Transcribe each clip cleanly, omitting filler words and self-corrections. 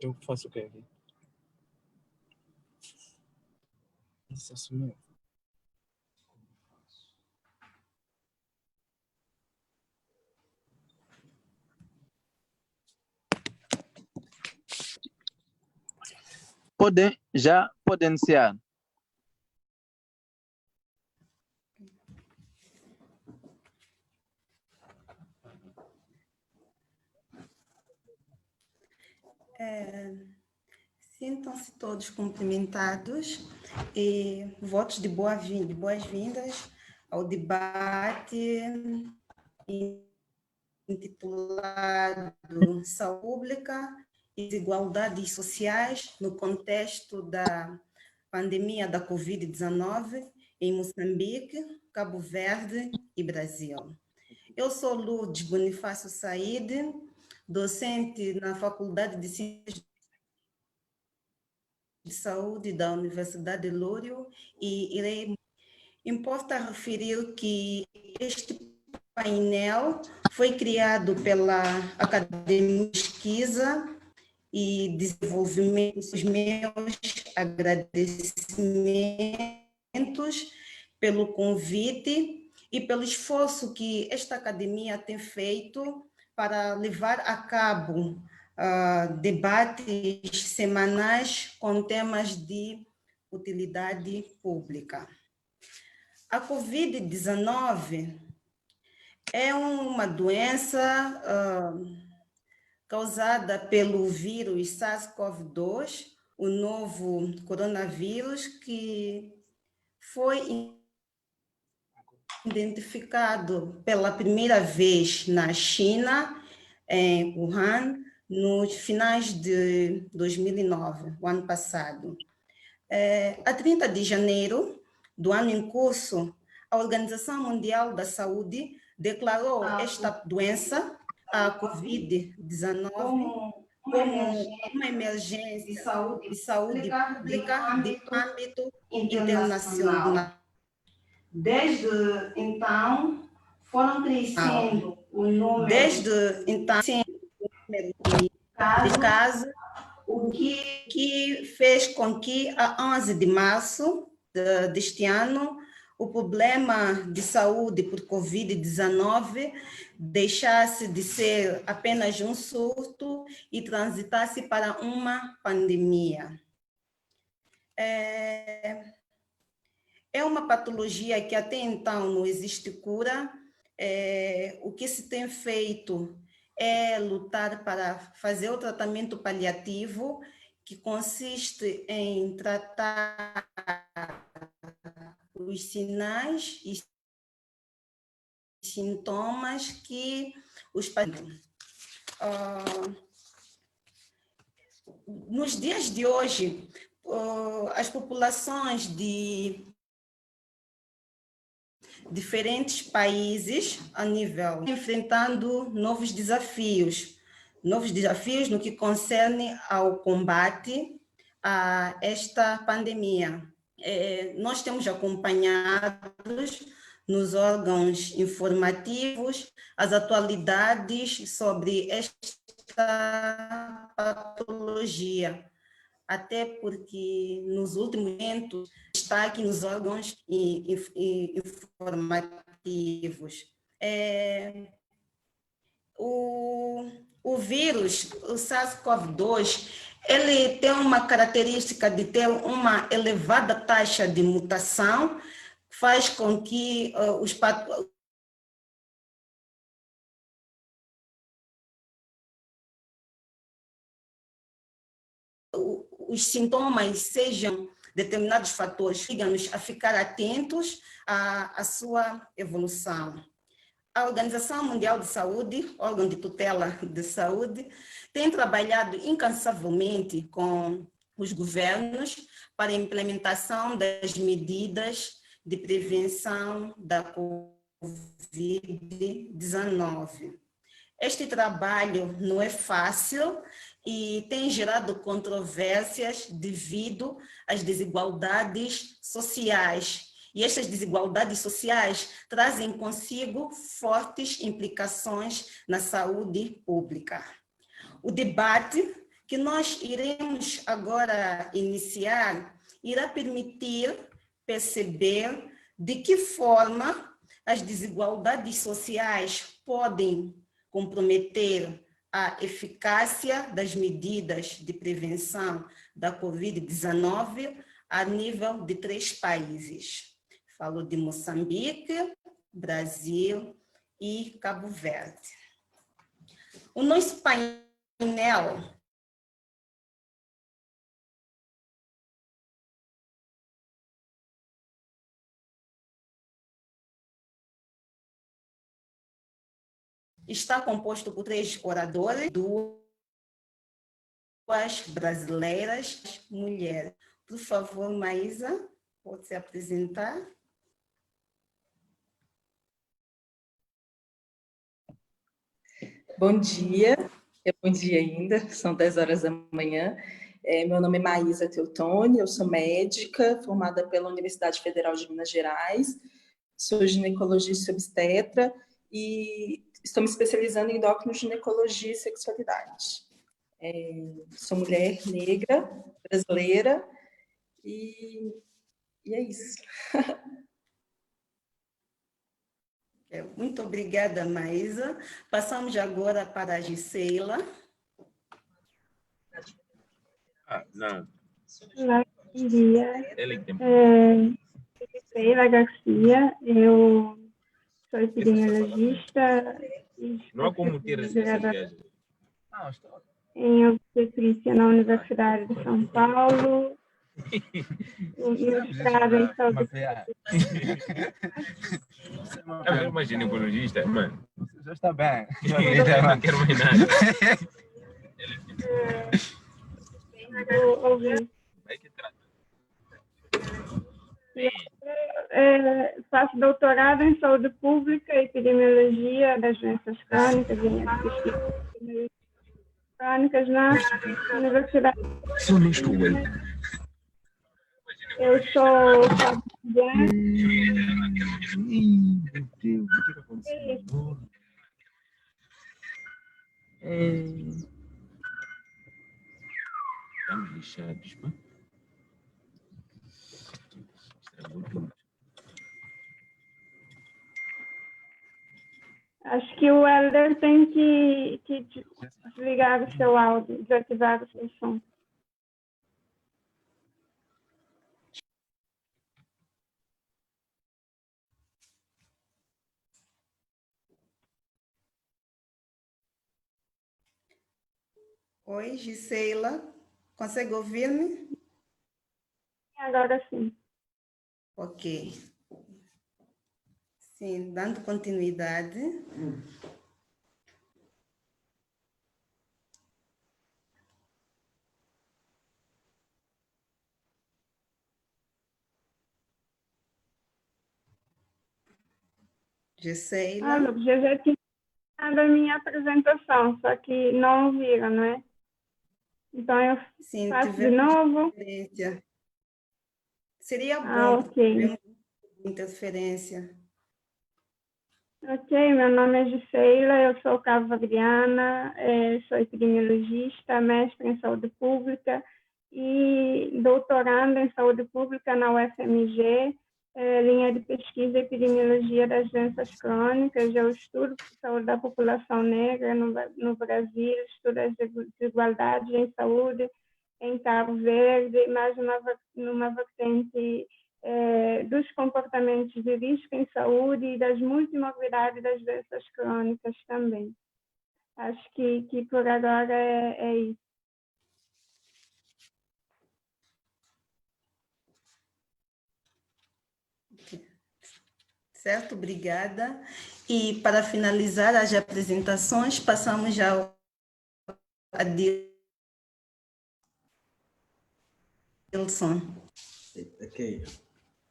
Eu faço o quê aqui? Isso assumiu. Já pode iniciar. Sintam-se todos cumprimentados e votos de boas-vindas ao debate intitulado Saúde Pública e Desigualdades Sociais no contexto da pandemia da Covid-19 em Moçambique, Cabo Verde e Brasil. Eu sou Lourdes Bonifácio Saide, docente na Faculdade de Ciências de Saúde da Universidade de Lúrio, e importa referir que este painel foi criado pela Academia Pesquisa e Desenvolvimento. Os meus agradecimentos pelo convite e pelo esforço que esta academia tem feito para levar a cabo debates semanais com temas de utilidade pública. A Covid-19 é uma doença causada pelo vírus SARS-CoV-2, o novo coronavírus, que foi identificado pela primeira vez na China, em Wuhan, nos finais de 2009, o ano passado. A 30 de janeiro do ano em curso, a Organização Mundial da Saúde declarou esta doença, a Covid-19, como uma emergência de saúde pública de âmbito internacional. Desde então, foram crescendo o número de casos, o que fez com que, a 11 de março deste ano, o problema de saúde por Covid-19 deixasse de ser apenas um surto e transitasse para uma pandemia. É uma patologia que até então não existe cura. O que se tem feito é lutar para fazer o tratamento paliativo, que consiste em tratar os sinais e sintomas que os pacientes. Nos dias de hoje, as populações de diferentes países a nível enfrentando novos desafios no que concerne ao combate a esta pandemia. Nós temos acompanhados nos órgãos informativos as atualidades sobre esta patologia, até porque nos últimos momentos destaque nos órgãos informativos. O vírus, o SARS-CoV-2, ele tem uma característica de ter uma elevada taxa de mutação, faz com que os sintomas sejam determinados fatores, obrigam-nos a ficar atentos à sua evolução. A Organização Mundial de Saúde, órgão de tutela de saúde, tem trabalhado incansavelmente com os governos para a implementação das medidas de prevenção da Covid-19. Este trabalho não é fácil e tem gerado controvérsias devido às desigualdades sociais. E estas desigualdades sociais trazem consigo fortes implicações na saúde pública. O debate que nós iremos agora iniciar irá permitir perceber de que forma as desigualdades sociais podem comprometer a eficácia das medidas de prevenção da Covid-19 a nível de 3 países. Falo de Moçambique, Brasil e Cabo Verde. O nosso painel está composto por 3 oradores, 2 brasileiras, mulheres. Por favor, Maísa, pode se apresentar? Bom dia ainda, são 10 horas da manhã. Meu nome é Maísa Teutoni, eu sou médica, formada pela Universidade Federal de Minas Gerais, sou ginecologista obstetra e estou me especializando em endocrinoginecologia e sexualidade. Sou mulher negra, brasileira e é isso. Muito obrigada, Maísa. Passamos agora para a Gisela. Não. Olá, bom dia. Ele tem. Gisela Garcia, eu sou epidemiologista e Não há como ter graduada essa em obstetrícia na Universidade de São Paulo. O mestrado em saúde. É uma ginecologista, mano. Já está bem. Não quero mais nada. Vai que trata. Faço doutorado em saúde pública e epidemiologia das doenças crônicas e pesquisas crônicas na Universidade. Eu sou fabricante. Meu Deus, o que aconteceu? Estamos lixados, pá. Estragou tudo. Acho que o Helder tem que desligar o seu áudio, desativar o seu som. Oi, Gisela. Consegue ouvir-me? Agora sim. Ok. Sim, dando continuidade. Gisela. Eu já tinha dado a minha apresentação, só que não ouviram, não é? Então eu Sim, faço de novo. Interferência. Seria bom, Ok. tivemos interferência. Ok, meu nome é Gisela, eu sou cabo-verdiana, sou epidemiologista, mestre em saúde pública e doutoranda em saúde pública na UFMG, linha de pesquisa e epidemiologia das doenças crônicas. Eu estudo a saúde da população negra no Brasil, estudo as desigualdades em saúde em Cabo Verde, mais numa vertente dos comportamentos de risco em saúde e das multimorbidades das doenças crônicas também. Acho que por agora é isso. Certo, obrigada. E para finalizar as apresentações, passamos já a Dilson. Ok.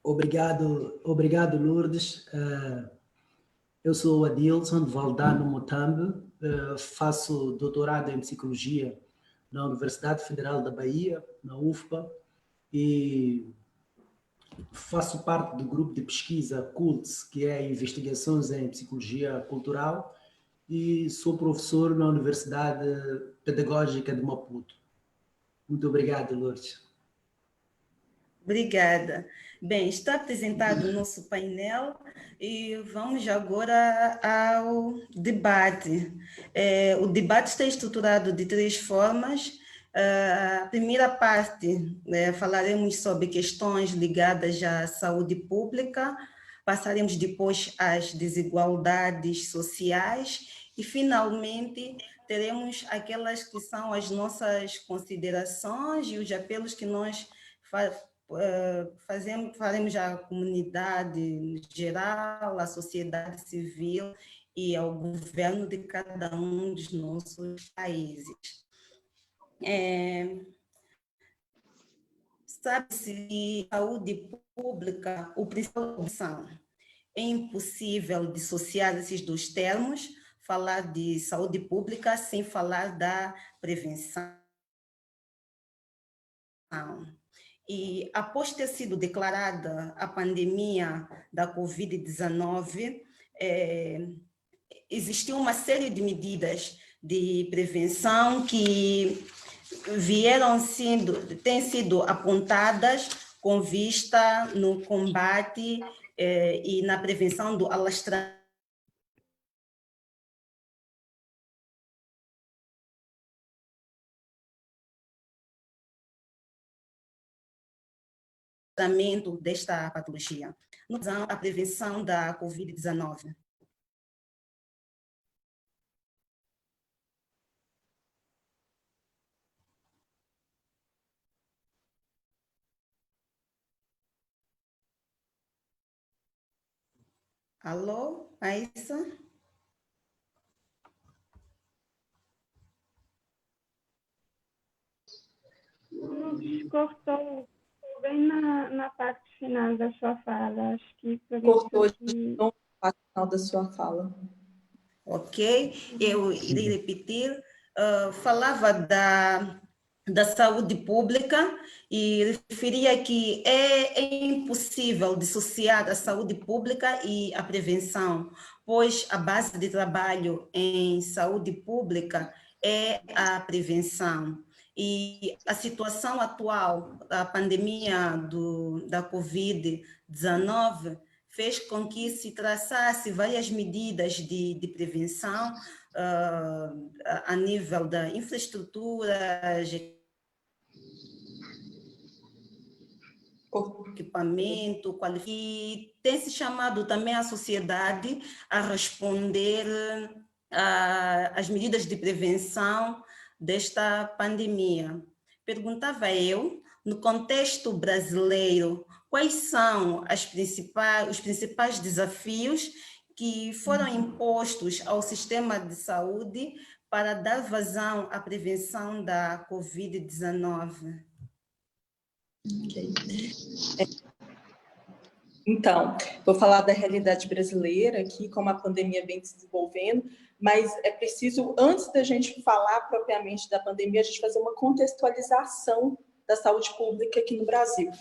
Obrigado, Lourdes. Eu sou Adilson de Valdano, Motambe. Faço doutorado em psicologia na Universidade Federal da Bahia, na UFPA, e faço parte do grupo de pesquisa CULTS, que é Investigações em Psicologia Cultural, e sou professor na Universidade Pedagógica de Maputo. Muito obrigado, Lourdes. Obrigada. Bem, está apresentado o nosso painel e vamos agora ao debate. O debate está estruturado de 3 formas. A primeira parte, falaremos sobre questões ligadas à saúde pública, passaremos depois às desigualdades sociais e, finalmente, teremos aquelas que são as nossas considerações e os apelos que nós faremos à comunidade em geral, à sociedade civil e ao governo de cada um dos nossos países. Sabe-se que a saúde pública, o principal opção, é impossível dissociar esses 2 termos, falar de saúde pública sem falar da prevenção. E após ter sido declarada a pandemia da Covid-19, existiu uma série de medidas de prevenção que têm sido apontadas com vista no combate e na prevenção do alastramento desta patologia, a prevenção da Covid-19. Alô, Aissa? Cortou bem na parte final da sua fala, acho que por Cortou isso que... no final da sua fala. Ok, eu irei repetir. Falava da saúde pública e referia que é impossível dissociar a saúde pública e a prevenção, pois a base de trabalho em saúde pública é a prevenção. E a situação atual da pandemia da Covid-19 fez com que se traçasse várias medidas de prevenção a nível da infraestrutura, equipamento, e tem se chamado também a sociedade a responder às medidas de prevenção desta pandemia. Perguntava eu, no contexto brasileiro, quais são os principais desafios que foram impostos ao sistema de saúde para dar vazão à prevenção da Covid-19? Okay. Então, vou falar da realidade brasileira aqui, como a pandemia vem se desenvolvendo, mas é preciso, antes da gente falar propriamente da pandemia, a gente fazer uma contextualização da saúde pública aqui no Brasil.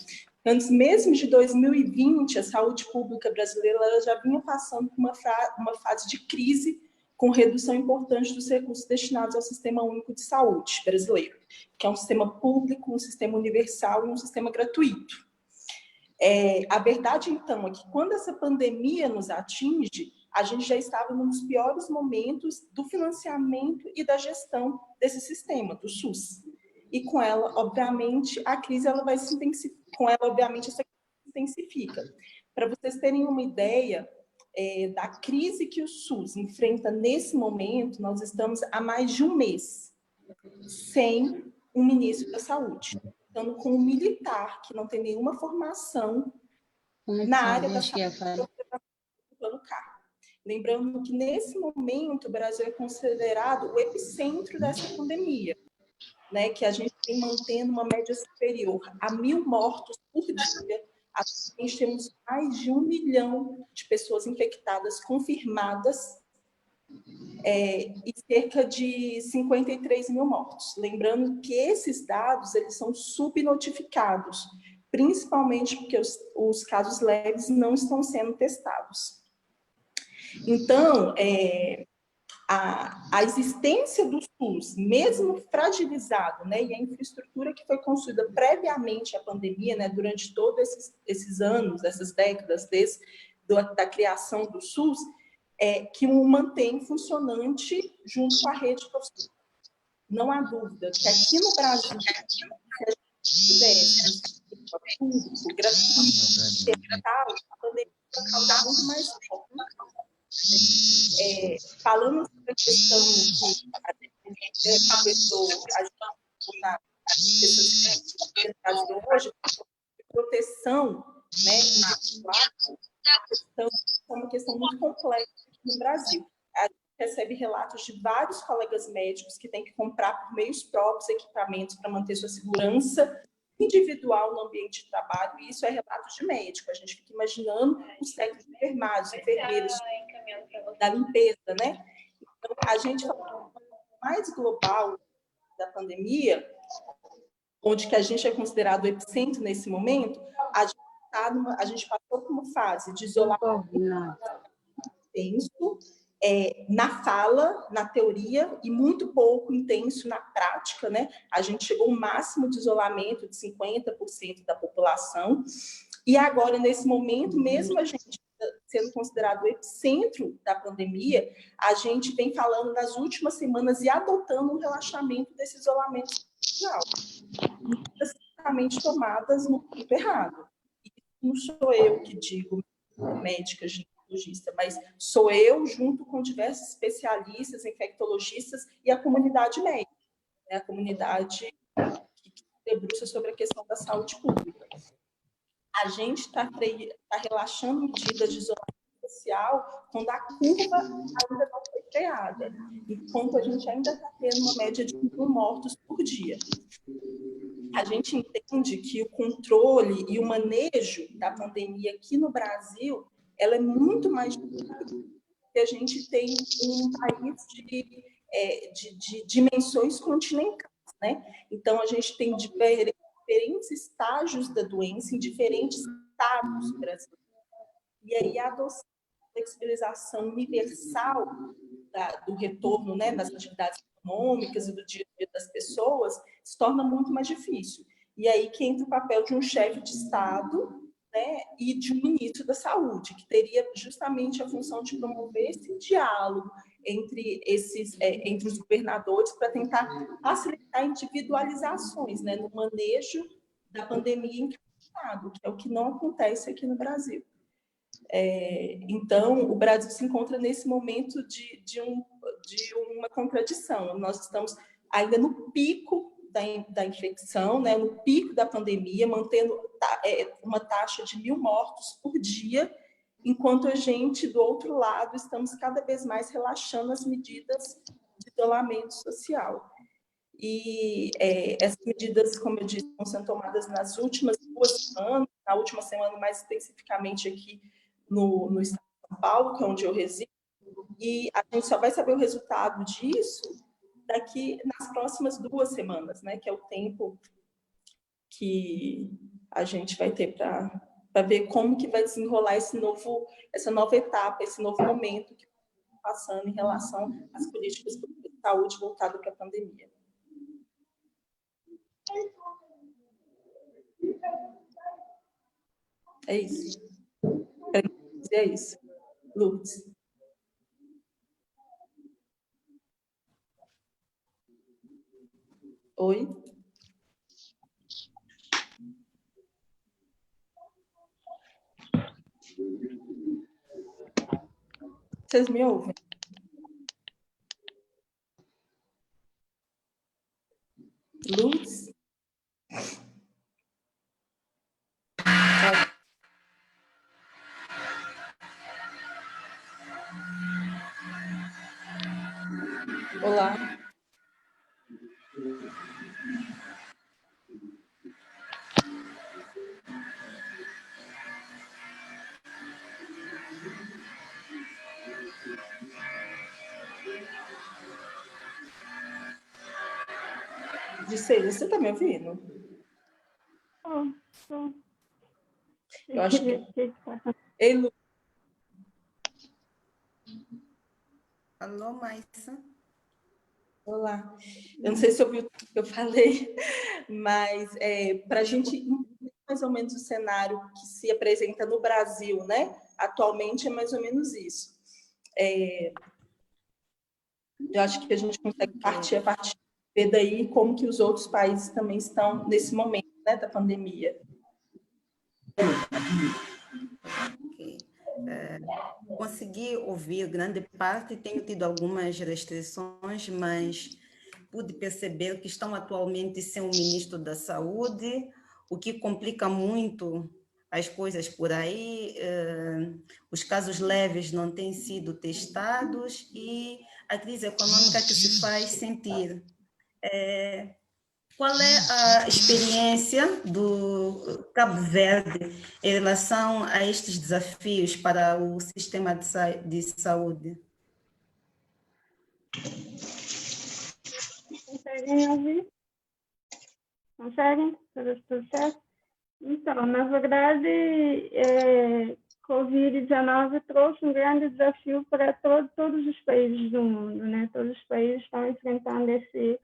Antes mesmo de 2020, a saúde pública brasileira ela já vinha passando por uma fase de crise com redução importante dos recursos destinados ao Sistema Único de Saúde brasileiro, que é um sistema público, um sistema universal e um sistema gratuito. A verdade, então, é que quando essa pandemia nos atinge, a gente já estava num dos piores momentos do financiamento e da gestão desse sistema, do SUS. E com ela, obviamente, a crise ela vai se intensificar. Com ela, obviamente, essa crise se intensifica. Para vocês terem uma ideia da crise que o SUS enfrenta nesse momento, nós estamos há mais de um mês sem um ministro da Saúde. Estamos com um militar que não tem nenhuma formação na área da saúde pelo cargo. Lembrando que, nesse momento, o Brasil é considerado o epicentro dessa pandemia, né, que a gente vem mantendo uma média superior a 1.000 mortos por dia. Atualmente temos mais de 1 milhão de pessoas infectadas confirmadas e cerca de 53 mil mortos. Lembrando que esses dados eles são subnotificados, principalmente porque os casos leves não estão sendo testados. Então, a existência do SUS, mesmo fragilizado, né, e a infraestrutura que foi construída previamente à pandemia, né, durante todos esses anos, essas décadas, da criação do SUS, que o mantém funcionante junto com a rede profissional. Não há dúvida que aqui no Brasil, se a gente pudesse público, gratuito, a pandemia vai causar muito mais falando sobre a questão que a gente conversou na questão hoje, proteção, né, individual, é uma questão muito complexa no Brasil. A gente recebe relatos de vários colegas médicos que têm que comprar por meios próprios equipamentos para manter sua segurança individual no ambiente de trabalho, e isso é relato de médico. A gente fica imaginando os técnicos de enfermagem, enfermeiros da limpeza, né? Então, a gente fala mais global da pandemia, onde que a gente é considerado o epicentro nesse momento, a gente passou por uma fase de isolamento intenso, na fala, na teoria, e muito pouco intenso na prática, né? A gente chegou ao máximo de isolamento de 50% da população, e agora, nesse momento, mesmo a gente sendo considerado o epicentro da pandemia, a gente vem falando nas últimas semanas e adotando um relaxamento desse isolamento social, especificamente tomadas no tempo errado. E não sou eu que digo, médica, ginecologista, mas sou eu junto com diversos especialistas, infectologistas e a comunidade médica, né? A comunidade que se debruça sobre a questão da saúde pública. A gente está relaxando medidas de isolamento social quando a curva ainda não foi freada, enquanto a gente ainda está tendo uma média de 1.000 mortos por dia. A gente entende que o controle e o manejo da pandemia aqui no Brasil, ela é muito mais difícil, porque a gente tem um país de dimensões continentais, né? Então, a gente tem diferentes estágios da doença em diferentes estados brasileiros. E aí a adoção da flexibilização universal do retorno, né, das atividades econômicas e do dia a dia das pessoas se torna muito mais difícil. E aí que entra o papel de um chefe de Estado, né, e de um ministro da Saúde, que teria justamente a função de promover esse diálogo entre os governadores para tentar facilitar individualizações, né, no manejo da pandemia em cada estado, que é o que não acontece aqui no Brasil. Então, o Brasil se encontra nesse momento de uma contradição. Nós estamos ainda no pico da infecção, né, no pico da pandemia, mantendo uma taxa de 1.000 mortos por dia, enquanto a gente, do outro lado, estamos cada vez mais relaxando as medidas de isolamento social. E essas medidas, como eu disse, estão sendo tomadas nas últimas 2 semanas, na última semana, mais especificamente aqui no estado de São Paulo, que é onde eu resido, e a gente só vai saber o resultado disso daqui nas próximas 2 semanas, né, que é o tempo que a gente vai ter para ver como que vai desenrolar essa nova etapa, esse novo momento que estamos passando em relação às políticas de saúde voltadas para a pandemia. É isso. É isso. Lourdes. Oi? Vocês me ouvem? Lourdes? Olá. Disse, você está me ouvindo? Eu acho que... Ei, Lu... Alô, Maísa? Olá. Eu não sei se ouviu tudo que eu falei, mas para a gente entender mais ou menos o cenário que se apresenta no Brasil, né? Atualmente é mais ou menos isso. Eu acho que a gente consegue partir ver daí como que os outros países também estão nesse momento, né, da pandemia. Ok. Consegui ouvir grande parte, tenho tido algumas restrições, mas pude perceber que estão atualmente sem o ministro da Saúde, o que complica muito as coisas por aí. Os casos leves não têm sido testados e a crise econômica que se faz sentir. Qual é a experiência do Cabo Verde em relação a estes desafios para o sistema de saúde? Conseguem ouvir? Conseguem? Tudo certo? Então, na verdade, Covid-19 trouxe um grande desafio para todos os países do mundo, né? Todos os países estão enfrentando esse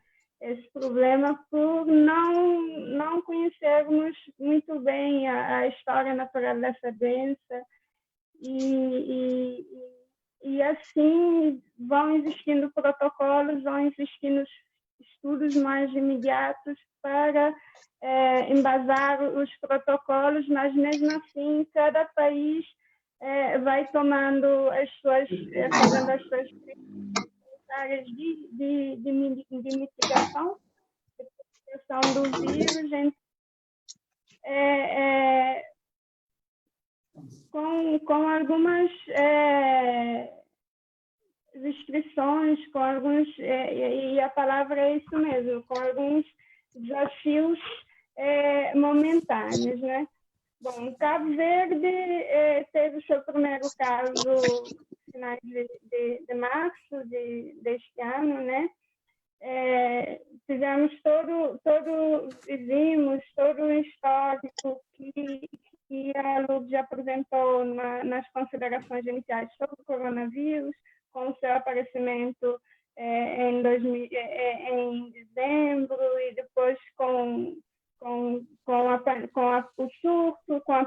problema por não conhecermos muito bem a história natural dessa doença e assim vão existindo protocolos, vão existindo estudos mais imediatos para embasar os protocolos, mas mesmo assim cada país vai tomando fazendo as suas áreas de mitigação do vírus, com algumas restrições, com alguns, e a palavra é isso mesmo, com alguns desafios momentâneos, né? Bom, Cabo Verde teve o seu primeiro caso no finais de março deste ano, né? Vimos todo o histórico que a Lourdes apresentou nas considerações iniciais sobre o coronavírus, com o seu aparecimento em dezembro e depois com o surto, com a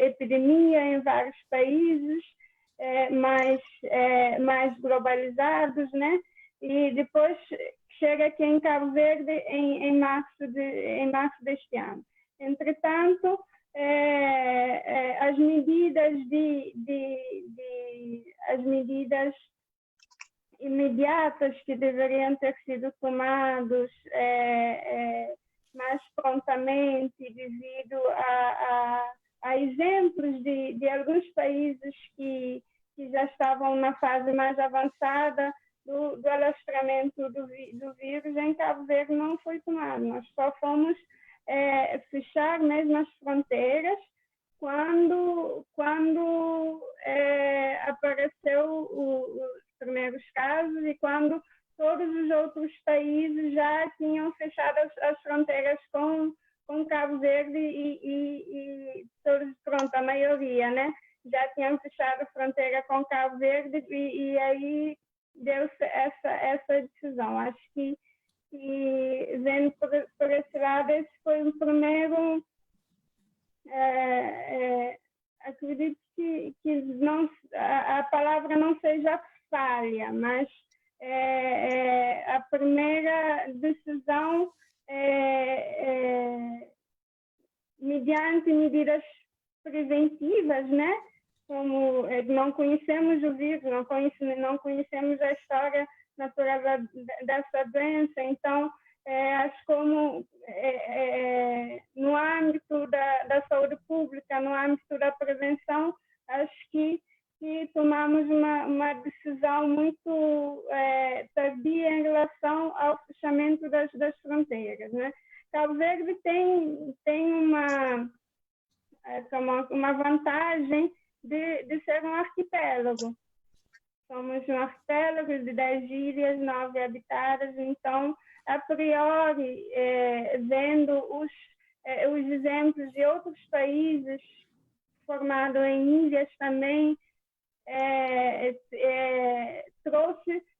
epidemia em vários países mais globalizados, né? E depois chega aqui em Cabo Verde em março deste ano. Entretanto, as medidas as medidas imediatas que deveriam ter sido tomadas mais prontamente devido a exemplos de alguns países que já estavam na fase mais avançada do alastramento do vírus, em Cabo Verde não foi tomado. Nós só fomos fechar mesmo as fronteiras quando apareceu os primeiros casos e quando todos os outros países já tinham fechado as fronteiras com Cabo Verde e todos, pronto, a maioria, né? Já tinham fechado a fronteira com Cabo Verde e aí deu-se essa decisão. Acho que vendo por esse lado, esse foi o primeiro. Acredito que não, a palavra não seja falha, mas a primeira decisão mediante medidas preventivas, né? Como não conhecemos o vírus, não conhecemos a história natural dessa doença, então acho como no âmbito da saúde pública, no âmbito da prevenção, acho que tomamos uma decisão muito tardia em relação ao fechamento das fronteiras, né? Cabo Verde tem uma vantagem de ser um arquipélago. Somos um arquipélago de 10 ilhas, 9 habitadas, então, a priori, vendo os exemplos de outros países formados em ilhas também,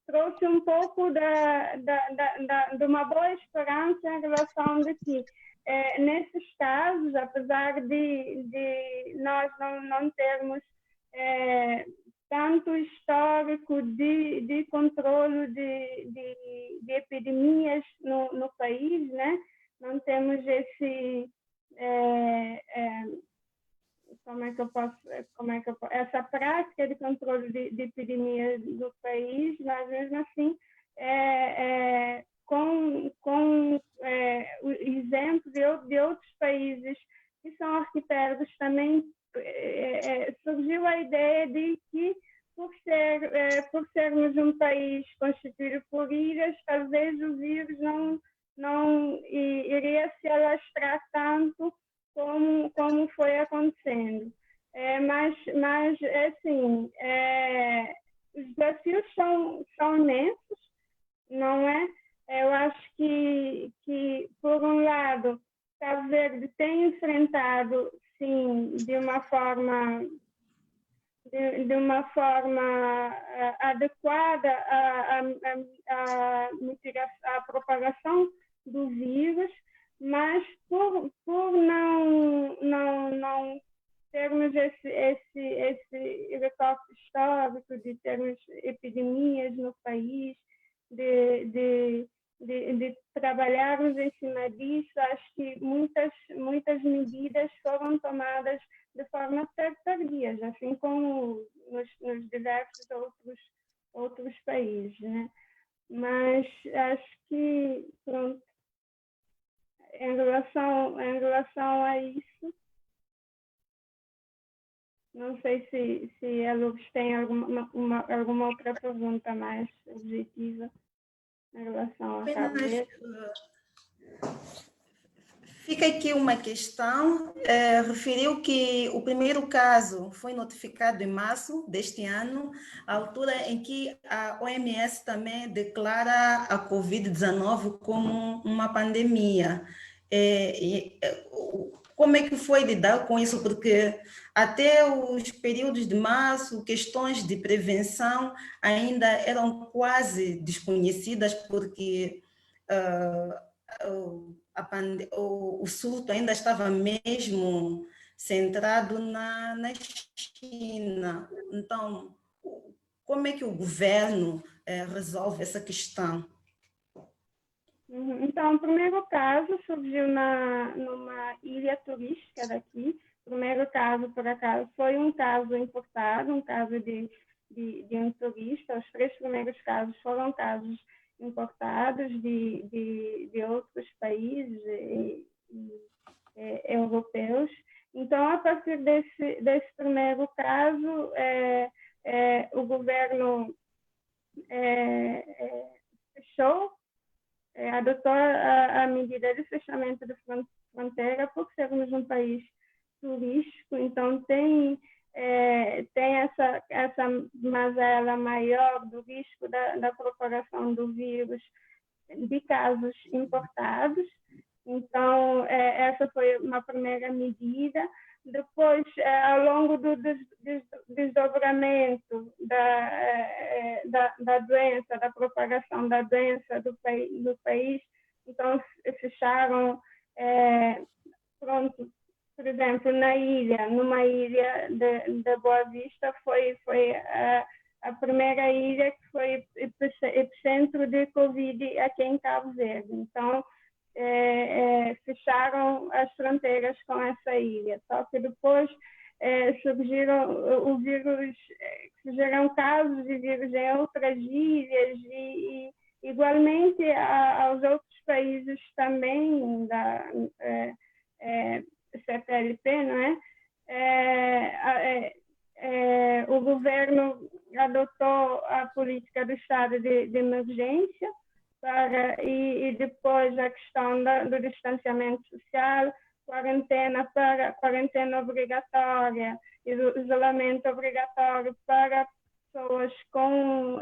trouxe um pouco de uma boa esperança em relação de que, nesses casos, apesar de nós não termos tanto histórico de controle de epidemias no país, né? Não temos essa prática de controle de epidemias do país, mas mesmo assim, com exemplos de outros países que são arquipélagos, também surgiu a ideia de que, por sermos um país constituído por ilhas, talvez o vírus não iria se alastrar tanto como foi acontecendo. Mas assim, os desafios são imensos, não é? Eu acho que por um lado, Cabo Verde tem enfrentado, sim, de uma forma adequada a propagação do vírus, mas por não termos esse recorte histórico de termos epidemias no país, de trabalharmos em cima disso, acho que muitas medidas foram tomadas de forma tardia, assim como nos diversos outros países, né? Mas acho que, pronto, em relação a isso, não sei se a Lourdes tem alguma outra pergunta mais objetiva em relação a Cabo Verde. Fica aqui uma questão. Referiu que o primeiro caso foi notificado em março deste ano, à altura em que a OMS também declara a Covid-19 como uma pandemia. Como é que foi lidar com isso? Porque até os períodos de março, questões de prevenção ainda eram quase desconhecidas, porque o surto ainda estava mesmo centrado na China. Então, como é que o governo resolve essa questão? Então, o primeiro caso surgiu numa ilha turística daqui. O primeiro caso, por acaso, foi um caso importado, um caso de um turista. Os 3 primeiros casos foram casos importados de outros países europeus. Então, a partir desse primeiro caso, o governo adotou a medida de fechamento de fronteira por sermos um país turístico. Então, tem essa mazela maior do risco da propagação do vírus de casos importados. Então, essa foi uma primeira medida. Depois, ao longo do desdobramento da doença, da propagação da doença do país, então fecharam, por exemplo, numa ilha de Boa Vista, foi a primeira ilha que foi epicentro de Covid aqui em Cabo Verde. Então, fecharam as fronteiras com essa ilha. Só que depois surgiram casos de vírus em outras ilhas e igualmente aos outros países também da CPLP, não é? O governo adotou a política do estado de emergência e depois a questão do distanciamento social, quarentena obrigatória e do isolamento obrigatório para pessoas com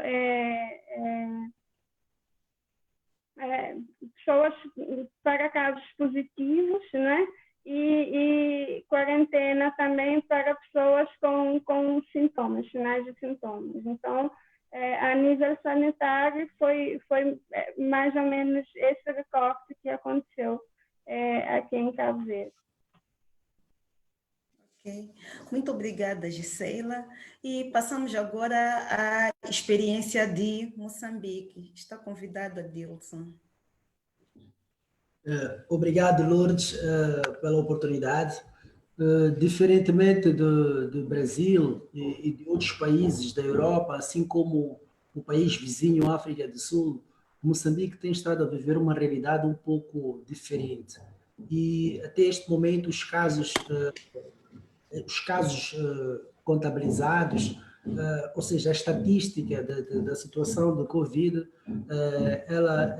pessoas para casos positivos, né? E quarentena também para pessoas com sintomas, sinais de aqui em Cabo Verde. Ok. Muito obrigada, Gisela. E passamos agora à experiência de Moçambique. Está convidada, Dilson. Obrigado, Lourdes, pela oportunidade. Diferentemente do Brasil e de outros países da Europa, assim como o país vizinho, África do Sul, Moçambique tem estado a viver uma realidade um pouco diferente. E até este momento os casos contabilizados, ou seja, a estatística da situação do Covid, ela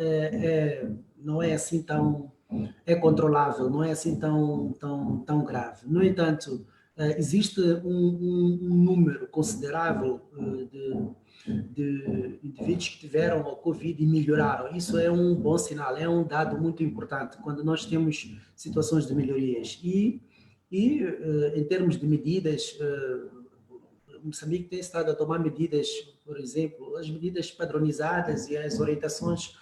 não é assim tão controlável, não é assim tão grave. No entanto, existe um número considerável de indivíduos que tiveram a Covid e melhoraram. Isso é um bom sinal, é um dado muito importante quando nós temos situações de melhorias. E em termos de medidas, Moçambique tem estado a tomar medidas, por exemplo, as medidas padronizadas e as orientações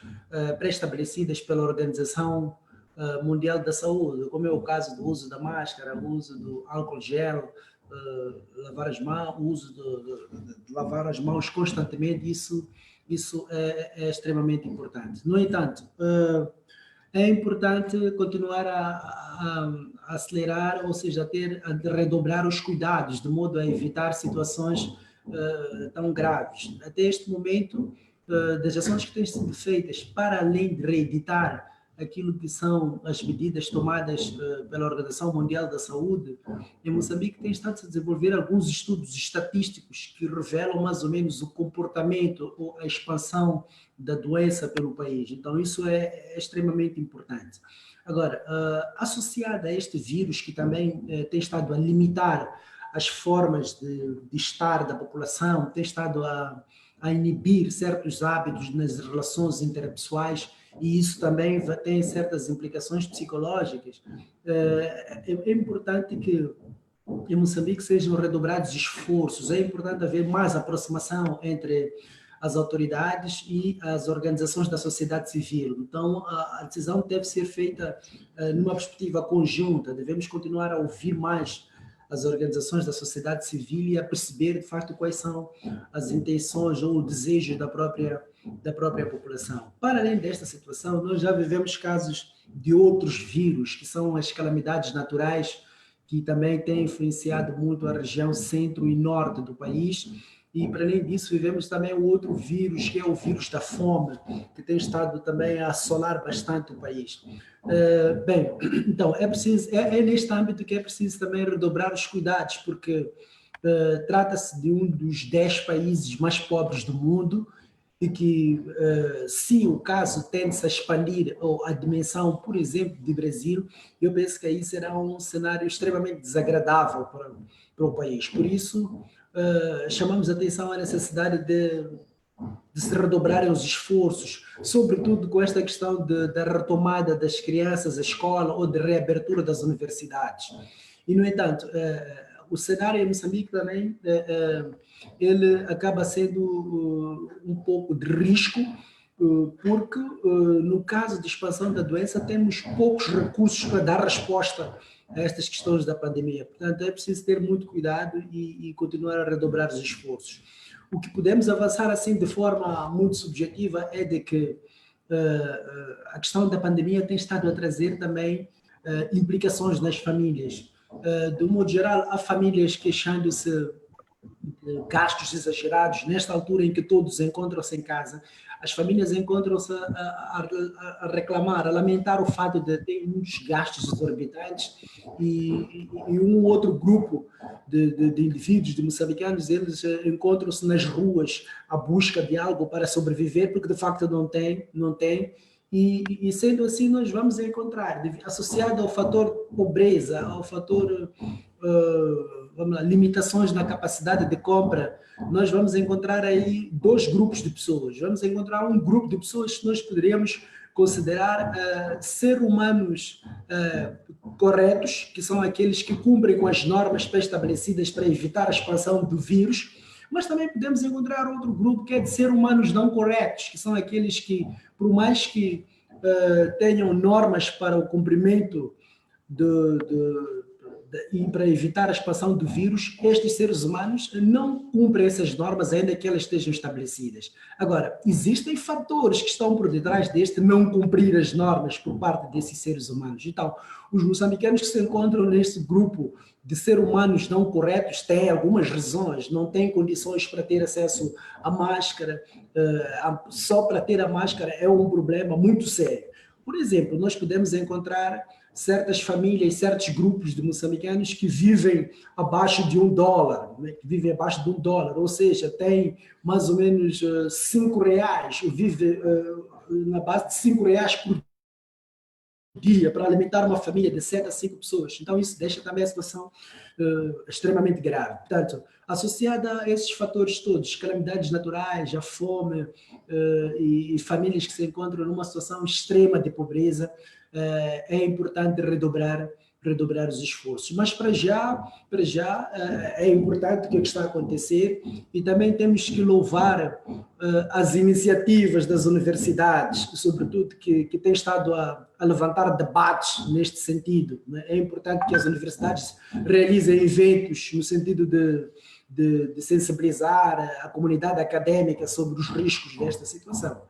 pré-estabelecidas pela Organização Mundial da Saúde, como é o caso do uso da máscara, o uso do álcool gel, lavar as mãos, o uso de lavar as mãos constantemente, isso é extremamente importante. No entanto, é importante continuar a acelerar, ou seja, a redobrar os cuidados, de modo a evitar situações tão graves. Até este momento, das ações que têm sido feitas, para além de reeditar aquilo que são as medidas tomadas pela Organização Mundial da Saúde, em Moçambique tem estado a desenvolver alguns estudos estatísticos que revelam mais ou menos o comportamento ou a expansão da doença pelo país. Então, isso é extremamente importante. Agora, associada a este vírus que também tem estado a limitar as formas de estar da população, tem estado a inibir certos hábitos nas relações interpessoais, e isso também tem certas implicações psicológicas. É importante que em Moçambique sejam redobrados esforços, é importante haver mais aproximação entre as autoridades e as organizações da sociedade civil. Então, a decisão deve ser feita numa perspectiva conjunta, devemos continuar a ouvir mais as organizações da sociedade civil e a perceber, de facto, quais são as intenções ou o desejo da própria população. Para além desta situação, nós já vivemos casos de outros vírus, que são as calamidades naturais, que também têm influenciado muito a região centro e norte do país. E, para além disso, vivemos também o outro vírus, que é o vírus da fome, que tem estado também a assolar bastante o país. Bem, então, é neste âmbito que é preciso também redobrar os cuidados, porque trata-se de um dos 10 países mais pobres do mundo, e que, se o caso tende-se a expandir ou a dimensão, por exemplo, de Brasil, eu penso que aí será um cenário extremamente desagradável para o país. Por isso, chamamos a atenção à necessidade de se redobrarem os esforços, sobretudo com esta questão da retomada das crianças à escola ou de reabertura das universidades. E, no entanto, o cenário em Moçambique também ele acaba sendo um pouco de risco, porque no caso de expansão da doença temos poucos recursos para dar resposta a estas questões da pandemia. Portanto, é preciso ter muito cuidado e continuar a redobrar os esforços. O que podemos avançar assim de forma muito subjetiva é de que a questão da pandemia tem estado a trazer também implicações nas famílias. De um modo geral, há famílias queixando-se de gastos exagerados nesta altura em que todos encontram-se em casa. As famílias encontram-se a reclamar, a lamentar o fato de ter muitos gastos exorbitantes e um outro grupo de indivíduos, de moçambicanos, eles encontram-se nas ruas à busca de algo para sobreviver, porque de facto não tem. E sendo assim, nós vamos encontrar, associado ao fator pobreza, ao fator limitações na capacidade de compra, nós vamos encontrar aí dois grupos de pessoas. Vamos encontrar um grupo de pessoas que nós poderíamos considerar ser humanos corretos, que são aqueles que cumprem com as normas pré-estabelecidas para evitar a expansão do vírus, mas também podemos encontrar outro grupo que é de ser humanos não corretos, que são aqueles que, por mais que tenham normas para o cumprimento e para evitar a expansão do vírus, estes seres humanos não cumprem essas normas, ainda que elas estejam estabelecidas. Agora, existem fatores que estão por detrás deste não cumprir as normas por parte desses seres humanos. Então, os moçambicanos que se encontram neste grupo de seres humanos não corretos têm algumas razões, não têm condições para ter acesso à máscara, só para ter a máscara é um problema muito sério. Por exemplo, nós podemos encontrar certas famílias, certos grupos de moçambicanos que vivem abaixo de $1, né? Que vivem abaixo de $1, ou seja, tem mais ou menos R$5, vive na base de R$5 por dia para alimentar uma família de 7 a 5 pessoas. Então isso deixa também a situação extremamente grave. Portanto, associada a esses fatores todos, calamidades naturais, a fome e famílias que se encontram numa situação extrema de pobreza, é importante redobrar os esforços. Mas para já é importante o que está a acontecer e também temos que louvar as iniciativas das universidades, sobretudo que têm estado a levantar debates neste sentido, né? É importante que as universidades realizem eventos no sentido de sensibilizar a comunidade académica sobre os riscos desta situação.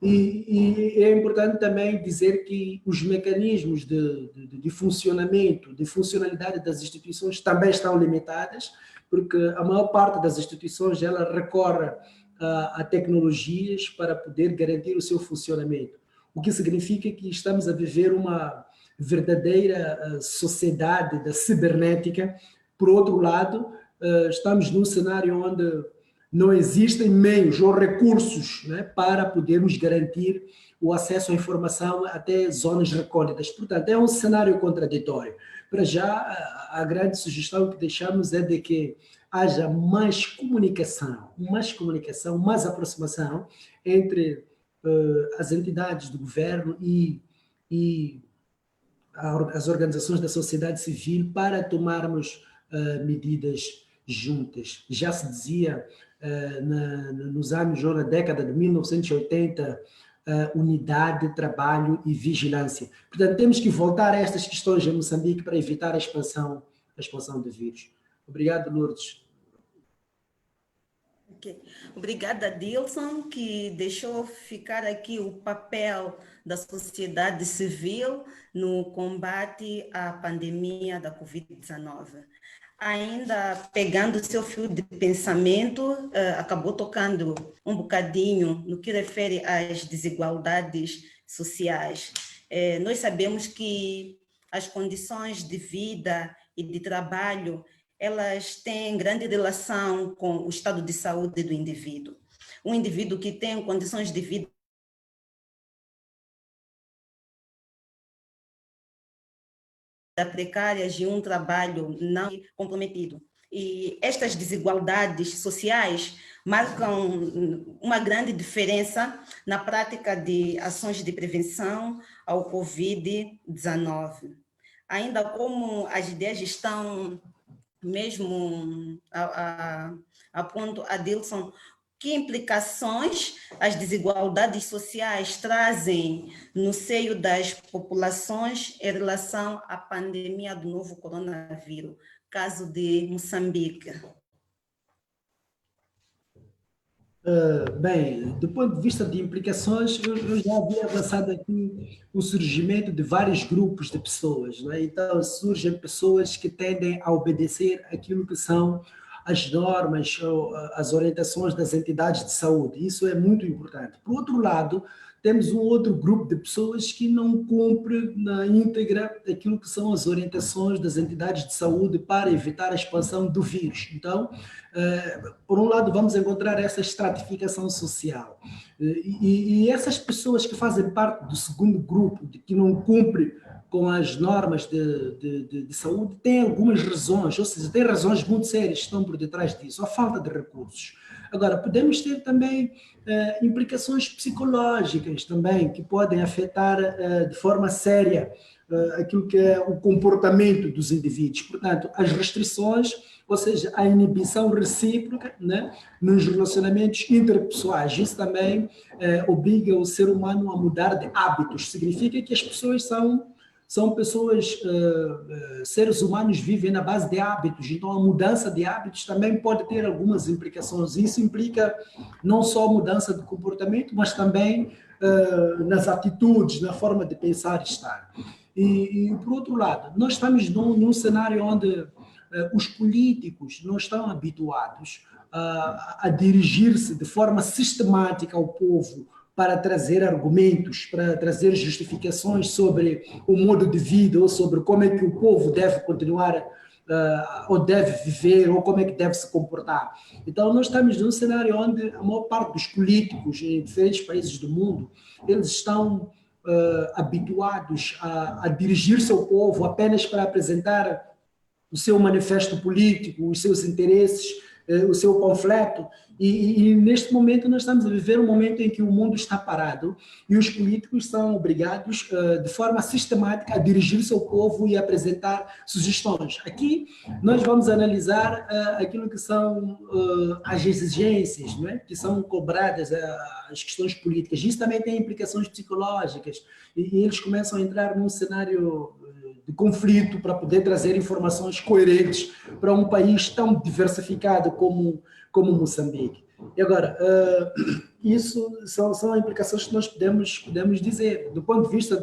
E é importante também dizer que os mecanismos de funcionamento, de funcionalidade das instituições também estão limitadas, porque a maior parte das instituições ela recorre a tecnologias para poder garantir o seu funcionamento, o que significa que estamos a viver uma verdadeira sociedade da cibernética. Por outro lado, estamos num cenário onde não existem meios ou recursos, né, para podermos garantir o acesso à informação até zonas recônditas. Portanto, é um cenário contraditório. Para já, a grande sugestão que deixamos é de que haja mais comunicação, mais aproximação entre as entidades do governo e as organizações da sociedade civil para tomarmos medidas juntas. Já se dizia nos anos ou na década de 1980, unidade, trabalho e vigilância. Portanto, temos que voltar a estas questões em Moçambique para evitar a expansão do vírus. Obrigado, Lourdes. Okay. Obrigada, Dilson, que deixou ficar aqui o papel da sociedade civil no combate à pandemia da Covid-19. Ainda pegando o seu fio de pensamento, acabou tocando um bocadinho no que refere às desigualdades sociais. Nós sabemos que as condições de vida e de trabalho, elas têm grande relação com o estado de saúde do indivíduo. Um indivíduo que tem condições de vida precárias e um trabalho não comprometido. E estas desigualdades sociais marcam uma grande diferença na prática de ações de prevenção ao Covid-19. Ainda como as ideias estão mesmo a ponto, Adilson, que implicações as desigualdades sociais trazem no seio das populações em relação à pandemia do novo coronavírus, caso de Moçambique? Bem, do ponto de vista de implicações, eu já havia avançado aqui o surgimento de vários grupos de pessoas, não é? Então, surgem pessoas que tendem a obedecer aquilo que são as normas, as orientações das entidades de saúde. Isso é muito importante. Por outro lado, temos um outro grupo de pessoas que não cumpre na íntegra aquilo que são as orientações das entidades de saúde para evitar a expansão do vírus. Então, por um lado, vamos encontrar essa estratificação social. E essas pessoas que fazem parte do segundo grupo, que não cumpre com as normas de saúde, têm algumas razões, ou seja, têm razões muito sérias que estão por detrás disso, a falta de recursos. Agora, podemos ter também implicações psicológicas também, que podem afetar de forma séria aquilo que é o comportamento dos indivíduos. Portanto, as restrições, ou seja, a inibição recíproca, né, nos relacionamentos interpessoais, isso também obriga o ser humano a mudar de hábitos. Significa que as pessoas são são pessoas, seres humanos vivem na base de hábitos, então a mudança de hábitos também pode ter algumas implicações. Isso implica não só mudança de comportamento, mas também nas atitudes, na forma de pensar e estar. E por outro lado, nós estamos num cenário onde os políticos não estão habituados a dirigir-se de forma sistemática ao povo para trazer argumentos, para trazer justificações sobre o modo de vida ou sobre como é que o povo deve continuar ou deve viver ou como é que deve se comportar. Então, nós estamos num cenário onde a maior parte dos políticos em diferentes países do mundo, eles estão habituados a dirigir-se ao povo apenas para apresentar o seu manifesto político, os seus interesses, o seu panfleto, e neste momento nós estamos a viver um momento em que o mundo está parado e os políticos são obrigados de forma sistemática a dirigir-se ao povo e apresentar sugestões. Aqui nós vamos analisar aquilo que são as exigências, não é? Que são cobradas, as questões políticas. Isso também tem implicações psicológicas e eles começam a entrar num cenário de conflito para poder trazer informações coerentes para um país tão diversificado como Moçambique. E agora, isso são implicações que nós podemos dizer, do ponto de vista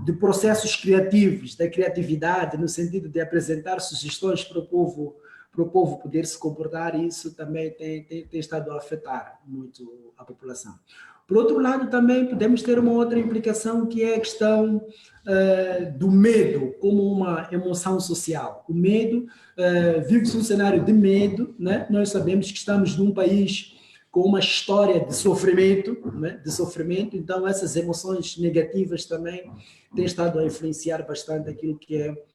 de processos criativos, da criatividade, no sentido de apresentar sugestões para o povo poder se comportar, e isso também tem estado a afetar muito a população. Por outro lado, também podemos ter uma outra implicação, que é a questão do medo como uma emoção social. O medo, vive-se um cenário de medo, né? Nós sabemos que estamos num país com uma história de sofrimento, né? Então essas emoções negativas também têm estado a influenciar bastante aquilo que é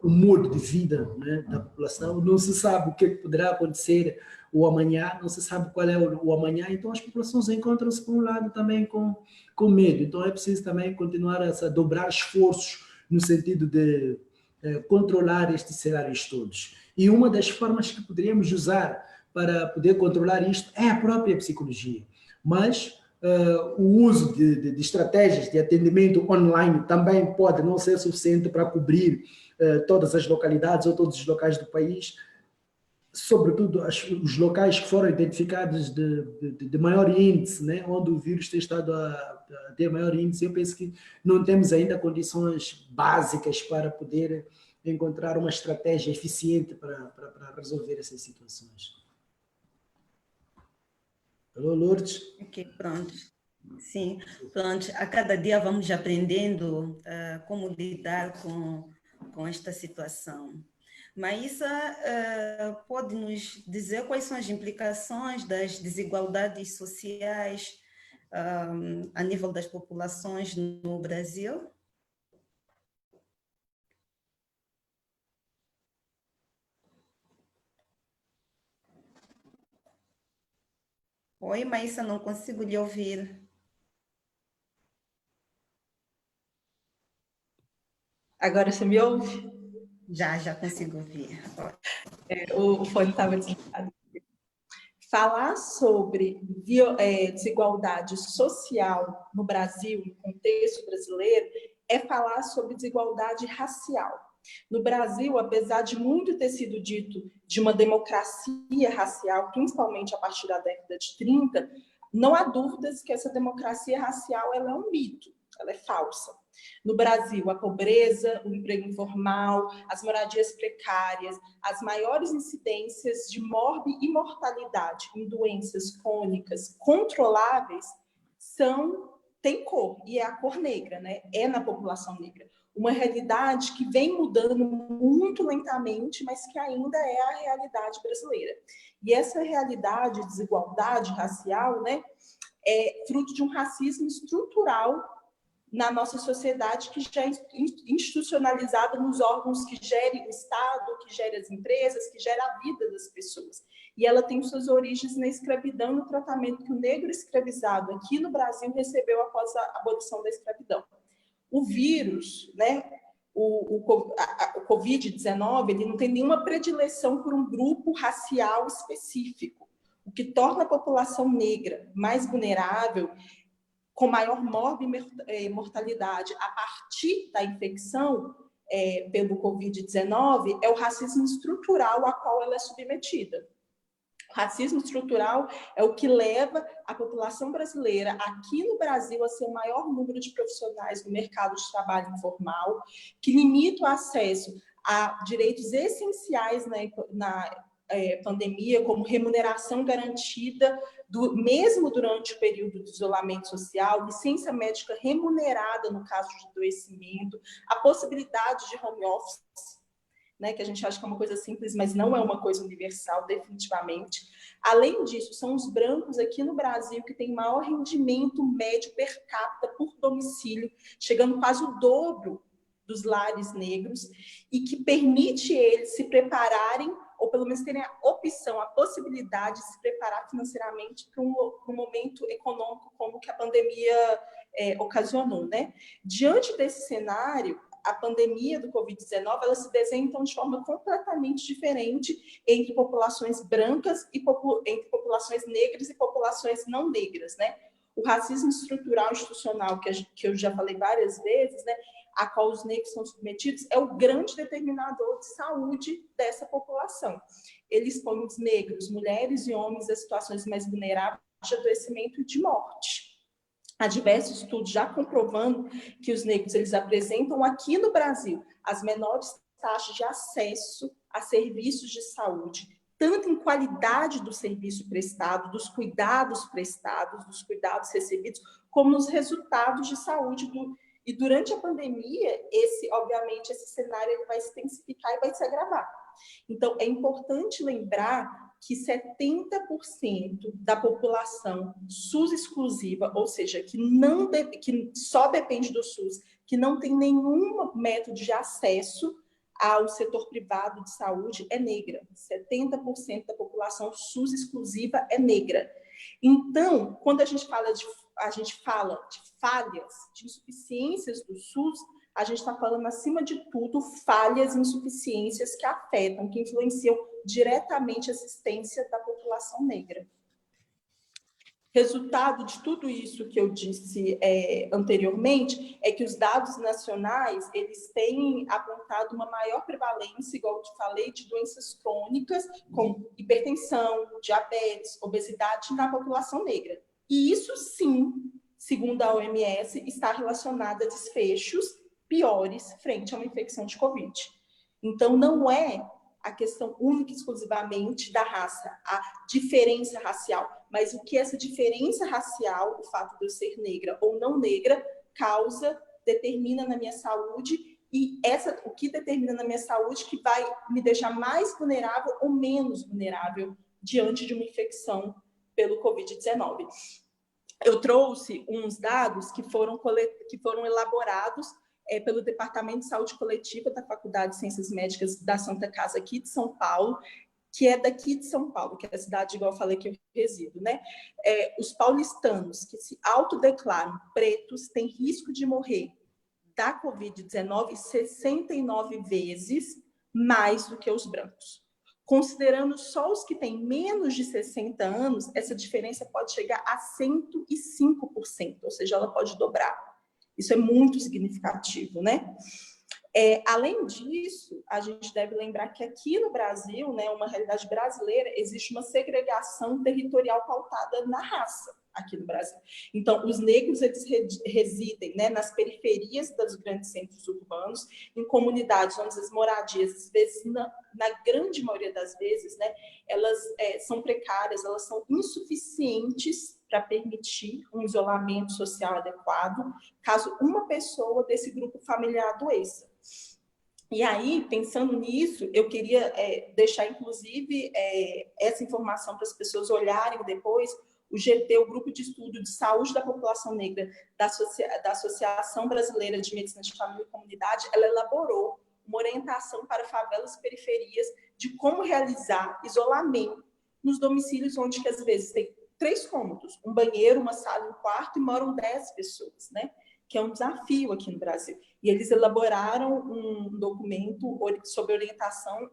o modo de vida, né, da população. Não se sabe o que poderá acontecer o amanhã, não se sabe qual é o amanhã, então as populações encontram-se, por um lado, também com medo. Então é preciso também continuar a dobrar esforços no sentido de controlar estes cenários todos. E uma das formas que poderíamos usar para poder controlar isto é a própria psicologia, mas o uso de estratégias de atendimento online também pode não ser suficiente para cobrir todas as localidades ou todos os locais do país, sobretudo os locais que foram identificados de maior índice, né, onde o vírus tem estado a ter maior índice. Eu penso que não temos ainda condições básicas para poder encontrar uma estratégia eficiente para resolver essas situações. Alô, Lourdes? Ok, pronto. Sim, pronto. A cada dia vamos aprendendo como lidar com esta situação. Maísa, pode nos dizer quais são as implicações das desigualdades sociais a nível das populações no Brasil? Oi, Maísa, não consigo lhe ouvir. Agora você me ouve? Já consigo ouvir. O fone estava desligado. Falar sobre desigualdade social no Brasil, no contexto brasileiro, é falar sobre desigualdade racial. No Brasil, apesar de muito ter sido dito de uma democracia racial, principalmente a partir da década de 30, não há dúvidas que essa democracia racial ela é um mito, ela é falsa. No Brasil, a pobreza, o emprego informal, as moradias precárias, as maiores incidências de morte e mortalidade em doenças crônicas controláveis têm cor, e é a cor negra, né? É na população negra. Uma realidade que vem mudando muito lentamente, mas que ainda é a realidade brasileira. E essa realidade de desigualdade racial, né, é fruto de um racismo estrutural na nossa sociedade, que já é institucionalizada nos órgãos que gerem o Estado, que gerem as empresas, que gerem a vida das pessoas. E ela tem suas origens na escravidão e no tratamento que o negro escravizado aqui no Brasil recebeu após a abolição da escravidão. O vírus, né, o Covid-19, ele não tem nenhuma predileção por um grupo racial específico. O que torna a população negra mais vulnerável com maior mortalidade a partir da infecção pelo Covid-19 é o racismo estrutural a qual ela é submetida. O racismo estrutural é o que leva a população brasileira aqui no Brasil a ser o maior número de profissionais no mercado de trabalho informal, que limita o acesso a direitos essenciais na pandemia, como remuneração garantida, mesmo durante o período de isolamento social, licença médica remunerada no caso de adoecimento, a possibilidade de home office, né, que a gente acha que é uma coisa simples, mas não é uma coisa universal, definitivamente. Além disso, são os brancos aqui no Brasil que têm maior rendimento médio per capita por domicílio, chegando quase o dobro dos lares negros, e que permite eles se prepararem, ou pelo menos terem a opção, a possibilidade de se preparar financeiramente para um momento econômico como que a pandemia ocasionou, né? Diante desse cenário, a pandemia do Covid-19, ela se desenha, então, de forma completamente diferente entre populações brancas e entre populações negras e populações não negras, né? O racismo estrutural institucional, que eu já falei várias vezes, né, a qual os negros são submetidos, é o grande determinador de saúde dessa população. Ele expõe os negros, mulheres e homens a situações mais vulneráveis de adoecimento e de morte. Há diversos estudos já comprovando que os negros eles apresentam aqui no Brasil as menores taxas de acesso a serviços de saúde, tanto em qualidade do serviço prestado, dos cuidados prestados, dos cuidados recebidos, como nos resultados de saúde E durante a pandemia, obviamente, esse cenário ele vai se intensificar e vai se agravar. Então, é importante lembrar que 70% da população SUS exclusiva, ou seja, que só depende do SUS, que não tem nenhum método de acesso ao setor privado de saúde, é negra. 70% da população SUS exclusiva é negra. Então, quando a gente fala de falhas, de insuficiências do SUS, a gente está falando, acima de tudo, falhas e insuficiências que afetam, que influenciam diretamente a existência da população negra. Resultado de tudo isso que eu disse anteriormente é que os dados nacionais eles têm apontado uma maior prevalência, igual eu te falei, de doenças crônicas, como hipertensão, diabetes, obesidade na população negra. E isso, sim, segundo a OMS, está relacionado a desfechos piores frente a uma infecção de Covid. Então, não é a questão única e exclusivamente da raça, a diferença racial, mas o que essa diferença racial, o fato de eu ser negra ou não negra, determina na minha saúde, e o que determina na minha saúde que vai me deixar mais vulnerável ou menos vulnerável diante de uma infecção pelo Covid-19. Eu trouxe uns dados que foram elaborados pelo Departamento de Saúde Coletiva da Faculdade de Ciências Médicas da Santa Casa aqui de São Paulo, que é daqui de São Paulo, que é a cidade, igual eu falei, que eu resido, né? Os paulistanos que se autodeclaram pretos têm risco de morrer da Covid-19 69 vezes mais do que os brancos. Considerando só os que têm menos de 60 anos, essa diferença pode chegar a 105%, ou seja, ela pode dobrar. Isso é muito significativo, né? Além disso, a gente deve lembrar que aqui no Brasil, né, uma realidade brasileira, existe uma segregação territorial pautada na raça aqui no Brasil. Então, os negros eles residem, né, nas periferias dos grandes centros urbanos, em comunidades onde as moradias, às vezes, na grande maioria das vezes, né, elas são precárias, elas são insuficientes para permitir um isolamento social adequado, caso uma pessoa desse grupo familiar adoeça. E aí, pensando nisso, eu queria deixar, inclusive, essa informação para as pessoas olharem depois. O GT, o Grupo de Estudo de Saúde da População Negra da Associação Brasileira de Medicina de Família e Comunidade, ela elaborou uma orientação para favelas e periferias de como realizar isolamento nos domicílios onde, que às vezes, tem 3 cômodos, um banheiro, uma sala, um quarto, e moram 10 pessoas, né? que é um desafio aqui no Brasil. E eles elaboraram um documento sobre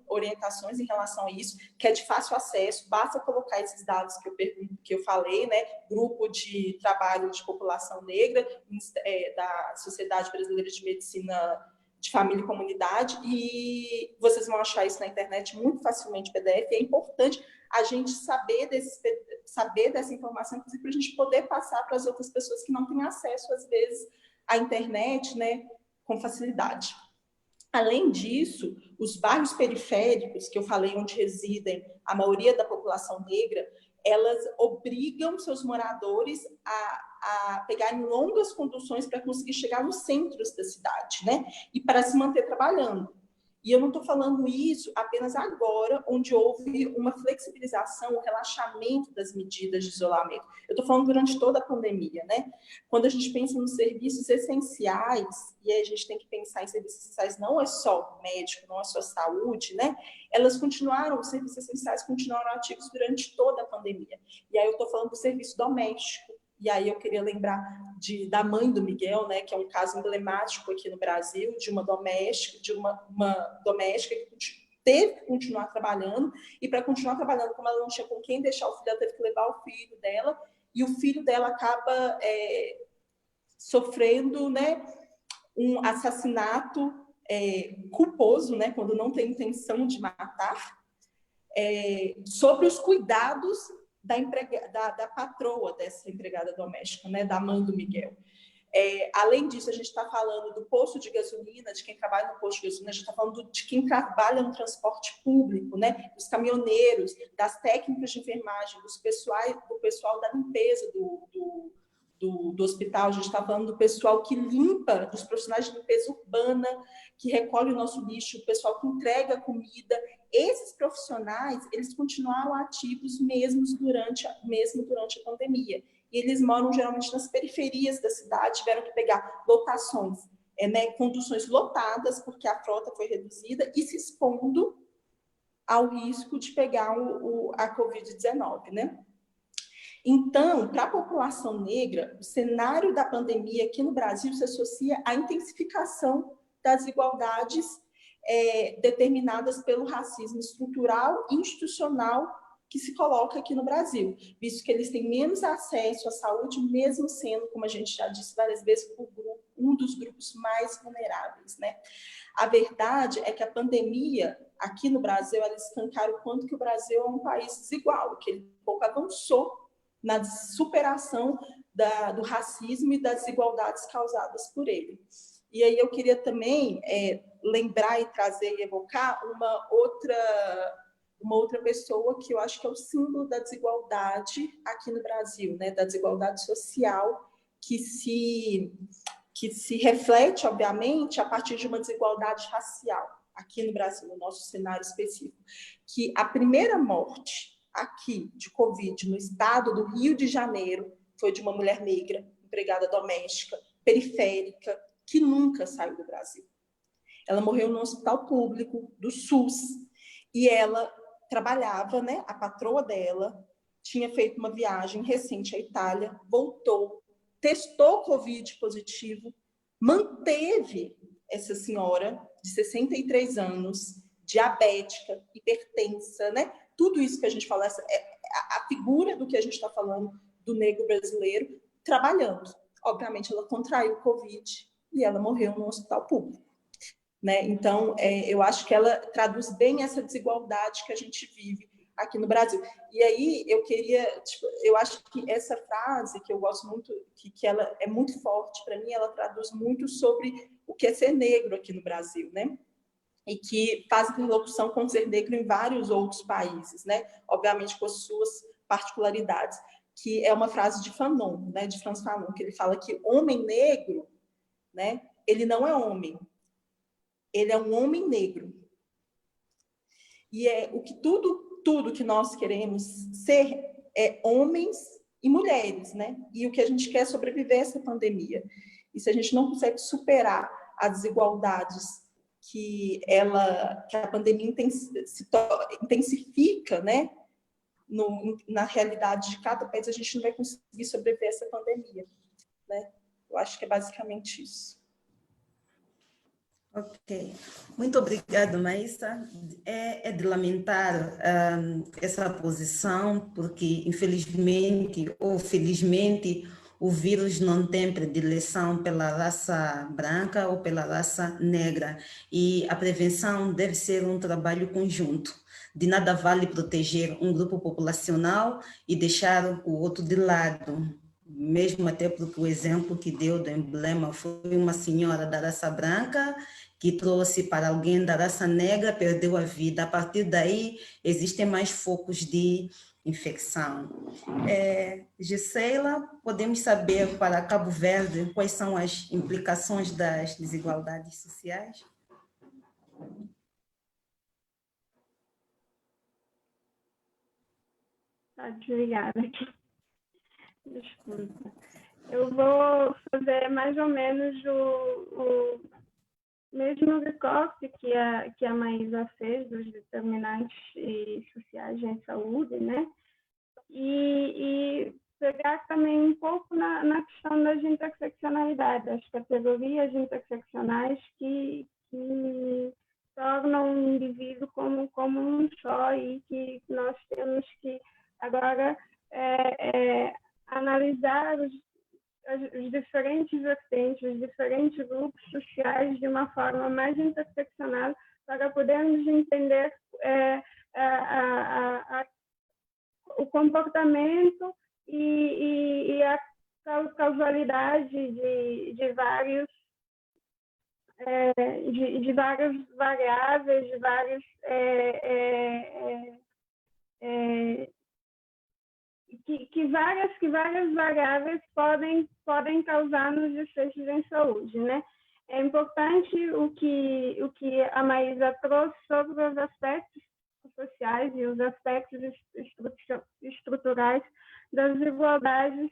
orientações em relação a isso, que é de fácil acesso, basta colocar esses dados que eu falei, né? Grupo de trabalho de população negra, da Sociedade Brasileira de Medicina de Família e Comunidade, e vocês vão achar isso na internet muito facilmente, PDF. É importante a gente saber dessa informação, inclusive para a gente poder passar para as outras pessoas que não têm acesso, às vezes, à internet, né, com facilidade. Além disso, os bairros periféricos, que eu falei, onde residem a maioria da população negra, elas obrigam seus moradores a pegarem longas conduções para conseguir chegar nos centros da cidade, né? E para se manter trabalhando. E eu não estou falando isso apenas agora, onde houve uma flexibilização, um relaxamento das medidas de isolamento. Eu estou falando durante toda a pandemia, né? Quando a gente pensa nos serviços essenciais, e aí a gente tem que pensar em serviços essenciais, não é só médico, não é só saúde, né? Os serviços essenciais continuaram ativos durante toda a pandemia. E aí eu estou falando do serviço doméstico. E aí eu queria lembrar da mãe do Miguel, né, que é um caso emblemático aqui no Brasil, de uma doméstica que teve que continuar trabalhando, e para continuar trabalhando, como ela não tinha com quem deixar o filho, ela teve que levar o filho dela, e o filho dela acaba sofrendo, né, um assassinato culposo, né, quando não tem intenção de matar, sobre os cuidados da patroa dessa empregada doméstica, né, da mãe do Miguel. Além disso, a gente está falando do posto de gasolina, de quem trabalha no posto de gasolina, a gente está falando de quem trabalha no transporte público, né, dos caminhoneiros, das técnicas de enfermagem, do pessoal da limpeza do hospital, a gente está falando do pessoal que limpa, dos profissionais de limpeza urbana, que recolhe o nosso lixo, o pessoal que entrega comida. Esses profissionais, eles continuaram ativos mesmo durante a pandemia. E eles moram geralmente nas periferias da cidade, tiveram que pegar lotações, né, conduções lotadas, porque a frota foi reduzida, e se expondo ao risco de pegar a Covid-19, né? Então, para a população negra, o cenário da pandemia aqui no Brasil se associa à intensificação das desigualdades determinadas pelo racismo estrutural e institucional que se coloca aqui no Brasil, visto que eles têm menos acesso à saúde, mesmo sendo, como a gente já disse várias vezes, um dos grupos mais vulneráveis, né? A verdade é que a pandemia aqui no Brasil, ela escancara o quanto que o Brasil é um país desigual, que ele pouco avançou na superação do racismo e das desigualdades causadas por ele. E aí eu queria também lembrar e trazer e evocar uma outra pessoa que eu acho que é o símbolo da desigualdade aqui no Brasil, né? Da desigualdade social que se reflete, obviamente, a partir de uma desigualdade racial aqui no Brasil, no nosso cenário específico, que a primeira morte aqui de Covid no estado do Rio de Janeiro foi de uma mulher negra, empregada doméstica, periférica, que nunca saiu do Brasil. Ela morreu no hospital público do SUS e ela trabalhava, né? A patroa dela tinha feito uma viagem recente à Itália, voltou, testou Covid positivo, manteve essa senhora de 63 anos, diabética, hipertensa, né? Tudo isso que a gente fala, a figura do que a gente está falando do negro brasileiro trabalhando. Obviamente, ela contraiu Covid e ela morreu no hospital público, né? Então, eu acho que ela traduz bem essa desigualdade que a gente vive aqui no Brasil. E aí, eu acho que essa frase, que eu gosto muito, que ela é muito forte para mim, ela traduz muito sobre o que é ser negro aqui no Brasil, né? E que faz interlocução com o ser negro em vários outros países, né? Obviamente com as suas particularidades, que é uma frase de Fanon, né? De Frantz Fanon, que ele fala que homem negro, né? Ele não é homem, ele é um homem negro. E tudo que nós queremos ser homens e mulheres, né? E o que a gente quer é sobreviver a essa pandemia. E se a gente não consegue superar as desigualdades que a pandemia intensifica, né? Na realidade de cada país, a gente não vai conseguir sobreviver a essa pandemia, né? Eu acho que é basicamente isso. Ok, muito obrigada, Maísa. É de lamentar essa posição, porque infelizmente ou felizmente o vírus não tem predileção pela raça branca ou pela raça negra, e a prevenção deve ser um trabalho conjunto. De nada vale proteger um grupo populacional e deixar o outro de lado, mesmo até porque o exemplo que deu do emblema foi uma senhora da raça branca que trouxe para alguém da raça negra, perdeu a vida. A partir daí, existem mais focos de infecção. Gisela, podemos saber para Cabo Verde quais são as implicações das desigualdades sociais? Está desligada aqui. Desculpa. Eu vou fazer mais ou menos o mesmo recorte que a Maísa fez dos determinantes sociais em saúde, né? E pegar também um pouco na questão das interseccionalidades, das categorias interseccionais que tornam o indivíduo como um só, e que nós temos que agora analisar os diferentes vertentes, os diferentes grupos sociais de uma forma mais interseccional, para podermos entender o comportamento e a causalidade de várias variáveis, de vários que várias variáveis podem causar nos desfechos em saúde, né? É importante o que a Maísa trouxe sobre os aspectos sociais e os aspectos estruturais das desigualdades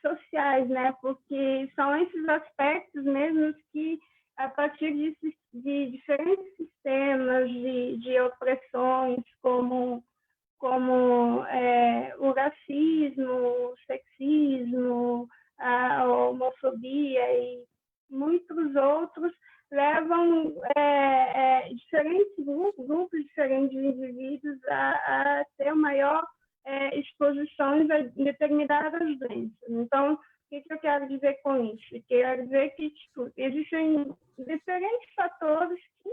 sociais, né? Porque são esses aspectos mesmos que, a partir de diferentes sistemas de opressões, como o racismo, o sexismo, a homofobia e muitos outros, levam diferentes grupos diferentes de indivíduos a ter maior exposições a determinadas doenças. Então, o que eu quero dizer com isso? Quero dizer que existem diferentes fatores que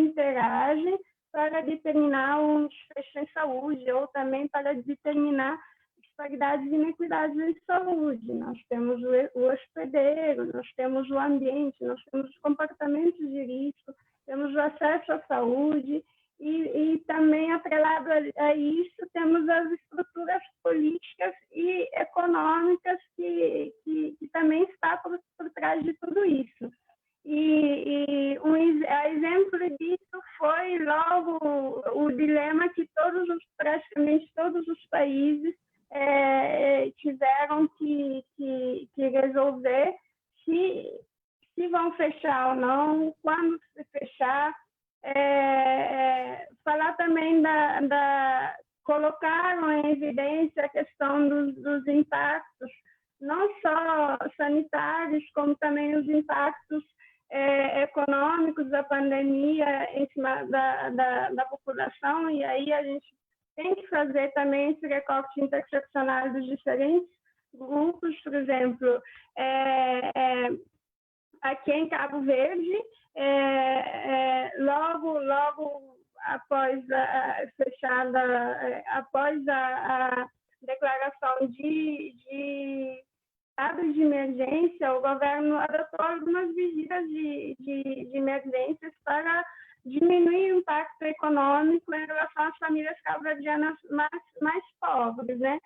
interagem para determinar um desfecho em saúde, ou também para determinar disparidades e inequidades em saúde. Nós temos o hospedeiro, nós temos o ambiente, nós temos os comportamentos de risco, temos o acesso à saúde, e também, atrelado a isso, temos as estruturas políticas e econômicas que também está por trás de tudo isso. A exemplo disso foi logo o dilema que praticamente todos os países tiveram que resolver, se vão fechar ou não, quando se fechar. Falar também colocaram em evidência a questão dos impactos, não só sanitários, como também os impactos econômicos da pandemia em cima da população, e aí a gente tem que fazer também esse recorte interseccional dos diferentes grupos. Por exemplo, aqui em Cabo Verde, logo após após a declaração de estado de emergência, o governo adotou algumas medidas de emergências para diminuir o impacto econômico em relação às famílias cabo-verdianas mais pobres, né?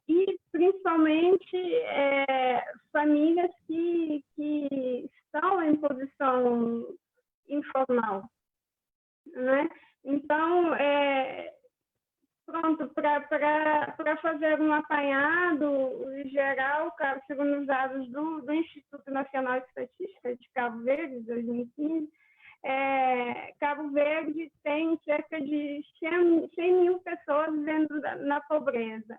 E principalmente famílias que estão em posição informal, né? Então, pronto, para fazer um apanhado geral, segundo os dados do Instituto Nacional de Estatística de Cabo Verde, 2015, Cabo Verde tem cerca de 100 mil pessoas vivendo na pobreza.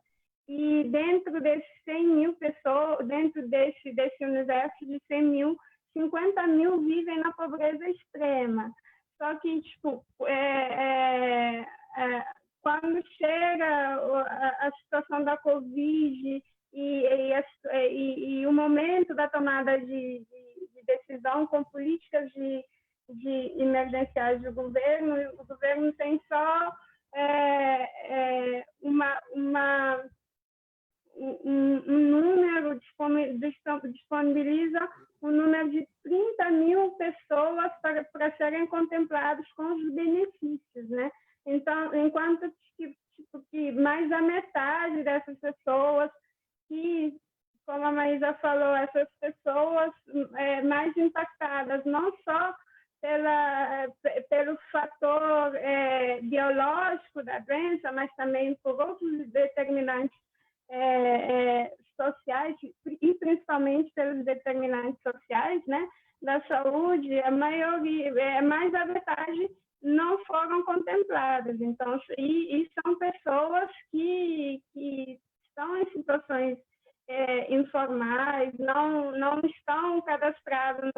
e dentro desses 100 mil pessoas, dentro desse universo de 100 mil, 50 mil vivem na pobreza extrema. Só que, tipo, quando chega a situação da Covid e o momento da tomada de decisão com políticas de emergenciais do governo, o governo tem só um número, disponibiliza um número de 30 mil pessoas para serem contemplados com os benefícios, né? Então, enquanto que mais da metade dessas pessoas, que, como a Maísa falou, essas pessoas mais impactadas, não só pelo fator biológico da doença, mas também por outros determinantes sociais, e principalmente pelos determinantes sociais, né, da saúde, a maioria, mais da metade, não foram contempladas. Então, e são pessoas que estão em situações informais, não estão cadastradas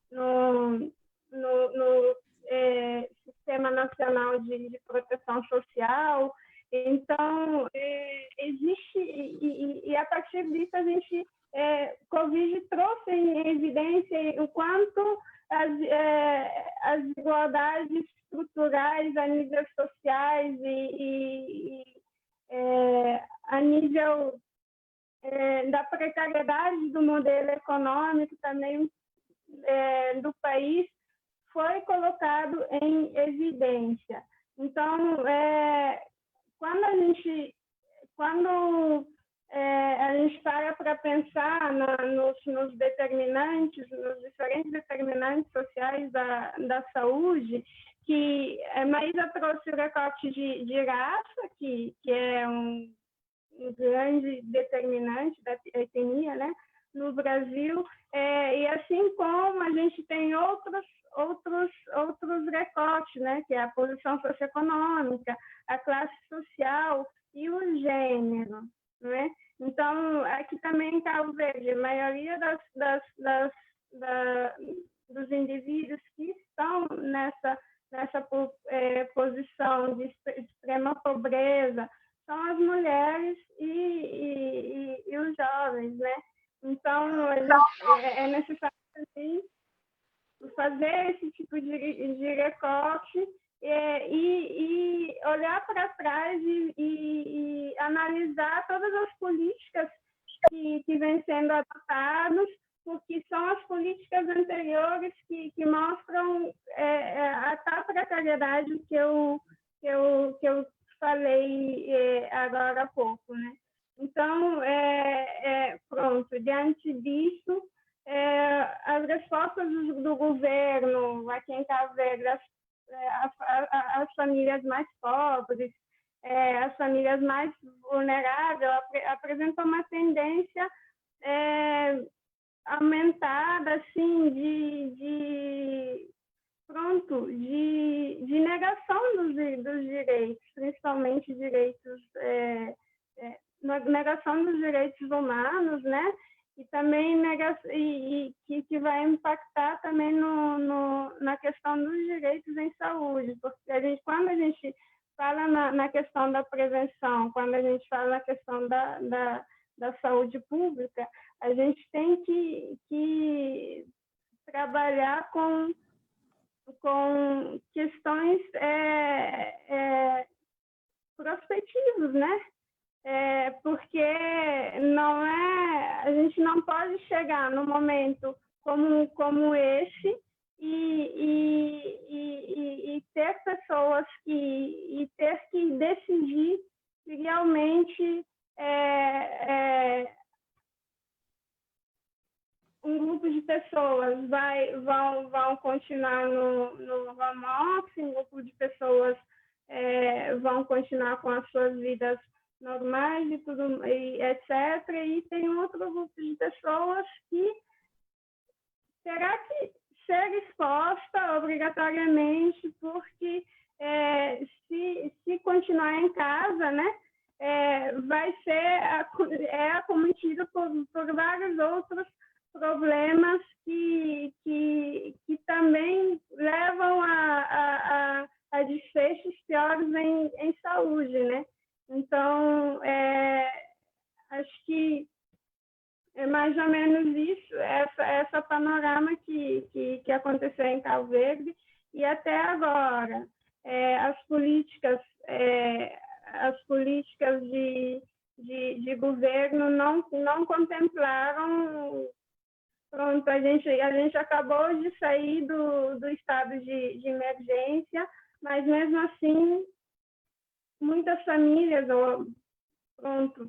no Sistema Nacional de Proteção Social. Então, existe, e a partir disso a gente, Covid trouxe em evidência o quanto as desigualdades estruturais a nível sociais e a nível da precariedade do modelo econômico também do país foi colocado em evidência. Então, quando a gente para pensar nos determinantes, nos diferentes determinantes sociais da saúde, que a Maísa trouxe o recorte de raça, que é um grande determinante da etnia, né, no Brasil, e assim como a gente tem outros recortes, né, que é a posição socioeconômica, a classe social e o gênero, né? Então, aqui também em Cabo Verde, a maioria dos indivíduos que estão nessa posição de extrema pobreza são as mulheres e os jovens, né? Então, é necessário assim, fazer esse tipo de recorte e olhar para trás e analisar todas as políticas que vêm sendo adotadas, porque são as políticas anteriores que mostram a tal precariedade que eu falei agora há pouco, né? Então, pronto, diante disso, as respostas do governo aqui em Cabo Verde, as famílias mais pobres, as famílias mais vulneráveis, apresentam uma tendência aumentada, assim, de negação dos direitos, principalmente direitos, negação dos direitos humanos, né? E também que vai impactar também na questão dos direitos em saúde, porque quando a gente fala na questão da prevenção, quando a gente fala na questão da saúde pública, a gente tem que trabalhar com questões prospectivas, né? Porque a gente não pode chegar num momento como esse e ter pessoas e ter que decidir se realmente um grupo de pessoas vão continuar no home office, um grupo de pessoas vão continuar com as suas vidas normais e tudo, etc. E tem outro grupo de pessoas que terá que ser exposta obrigatoriamente, porque se continuar em casa, né, vai ser acometido por vários outros problemas que também levam a desfechos piores em saúde, né? Então, acho que é mais ou menos isso, essa panorama que aconteceu em Cabo Verde, e até agora as políticas de governo não contemplaram. Pronto, a gente acabou de sair do estado de emergência, mas mesmo assim muitas famílias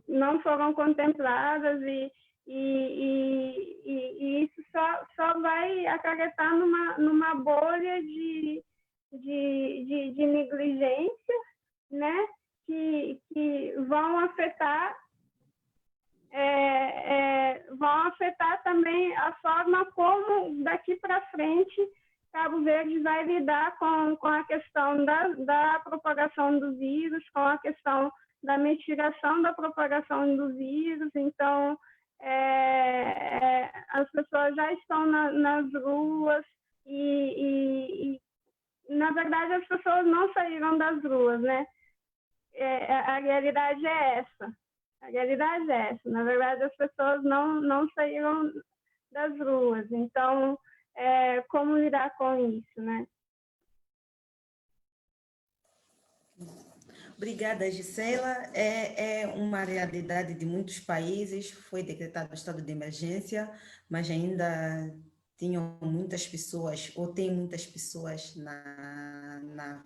não foram contempladas e isso só vai acarretar numa bolha de negligência, né? Que vão afetar também a forma como daqui para frente Cabo Verde vai lidar com a questão da propagação do vírus, com a questão da mitigação da propagação do vírus. Então, as pessoas já estão nas ruas e, na verdade, as pessoas não saíram das ruas, né? A realidade é essa. A realidade é essa. Na verdade, as pessoas não saíram das ruas. Então, como lidar com isso, né? Obrigada, Gisela. É uma realidade de muitos países. Foi decretado o estado de emergência, mas ainda tinham muitas pessoas, ou tem muitas pessoas na...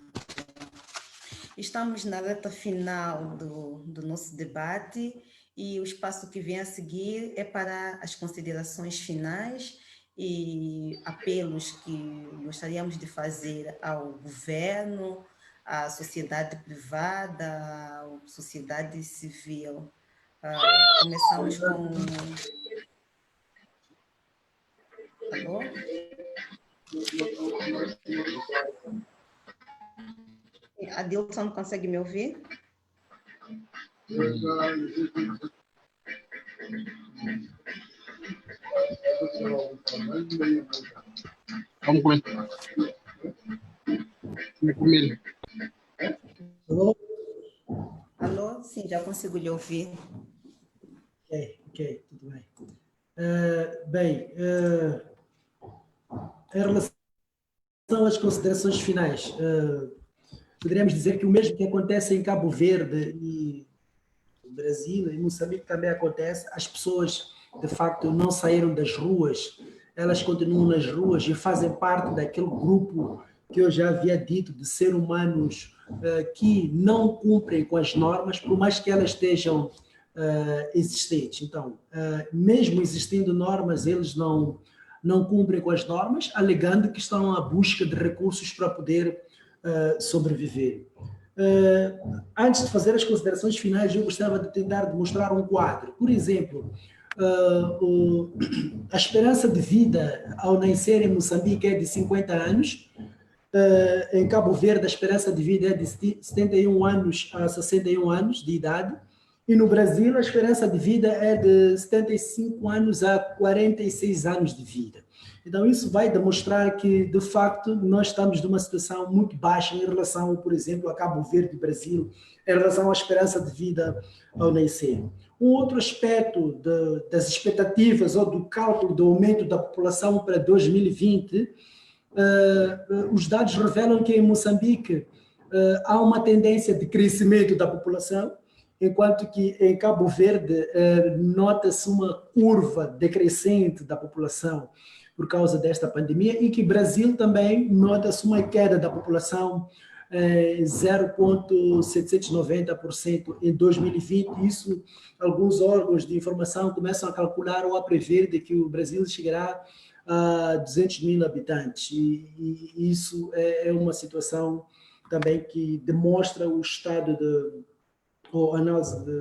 Estamos na reta final do nosso debate e o espaço que vem a seguir é para as considerações finais e apelos que gostaríamos de fazer ao governo, à sociedade privada, à sociedade civil. Começamos com... Alô? Adilson, consegue me ouvir? Vamos começar. Comigo. Alô? Alô? Sim, já consigo lhe ouvir. Ok, tudo bem. Em relação às considerações finais, poderíamos dizer que o mesmo que acontece em Cabo Verde e no Brasil, em Moçambique também acontece. As pessoas, de facto, não saíram das ruas, elas continuam nas ruas e fazem parte daquele grupo que eu já havia dito, de seres humanos que não cumprem com as normas, por mais que elas estejam existentes. Então, mesmo existindo normas, eles não cumprem com as normas, alegando que estão à busca de recursos para poder sobreviver. Antes de fazer as considerações finais, eu gostava de tentar demonstrar um quadro. Por exemplo, a esperança de vida ao nascer em Moçambique é de 50 anos, em Cabo Verde a esperança de vida é de 71 anos a 61 anos de idade, e no Brasil a esperança de vida é de 75 anos a 46 anos de vida. Então isso vai demonstrar que, de facto, nós estamos numa situação muito baixa em relação, por exemplo, a Cabo Verde e Brasil, em relação à esperança de vida ao nascer. Um outro aspecto das expectativas ou do cálculo do aumento da população para 2020, os dados revelam que em Moçambique há uma tendência de crescimento da população, enquanto que em Cabo Verde nota-se uma curva decrescente da população por causa desta pandemia, e que Brasil também nota-se uma queda da população 0,790% em 2020. Isso, alguns órgãos de informação começam a calcular ou a prever de que o Brasil chegará a 200 mil habitantes, e isso é uma situação também que demonstra o estado ou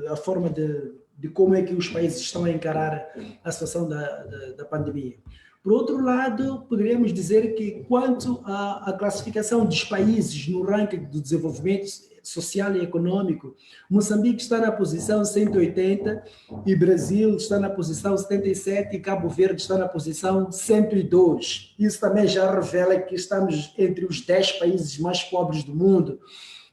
a forma de como é que os países estão a encarar a situação da pandemia. Por outro lado, poderíamos dizer que, quanto à classificação dos países no ranking do desenvolvimento, social e econômico, Moçambique está na posição 180 e Brasil está na posição 77 e Cabo Verde está na posição 102. Isso também já revela que estamos entre os 10 países mais pobres do mundo.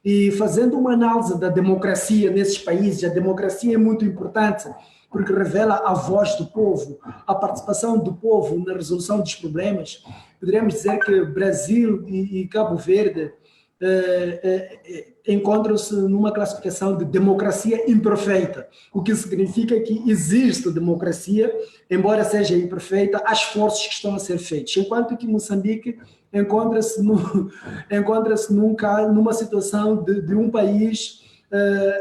E fazendo uma análise da democracia nesses países, a democracia é muito importante, porque revela a voz do povo, a participação do povo na resolução dos problemas. Poderíamos dizer que Brasil e Cabo Verde encontram-se numa classificação de democracia imperfeita, o que significa que existe democracia, embora seja imperfeita, há esforços que estão a ser feitos, enquanto que Moçambique encontra-se numa situação de um país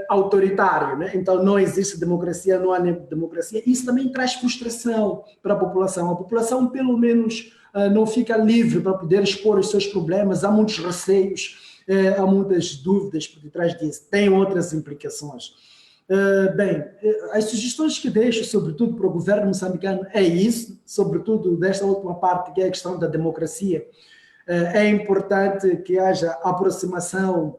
autoritário, né? Então não existe democracia, não há democracia. Isso também traz frustração para a população pelo menos não fica livre para poder expor os seus problemas, há muitos receios, há muitas dúvidas por detrás disso, tem outras implicações. Bem, as sugestões que deixo, sobretudo para o governo moçambicano, é isso, sobretudo desta última parte, que é a questão da democracia. É importante que haja aproximação,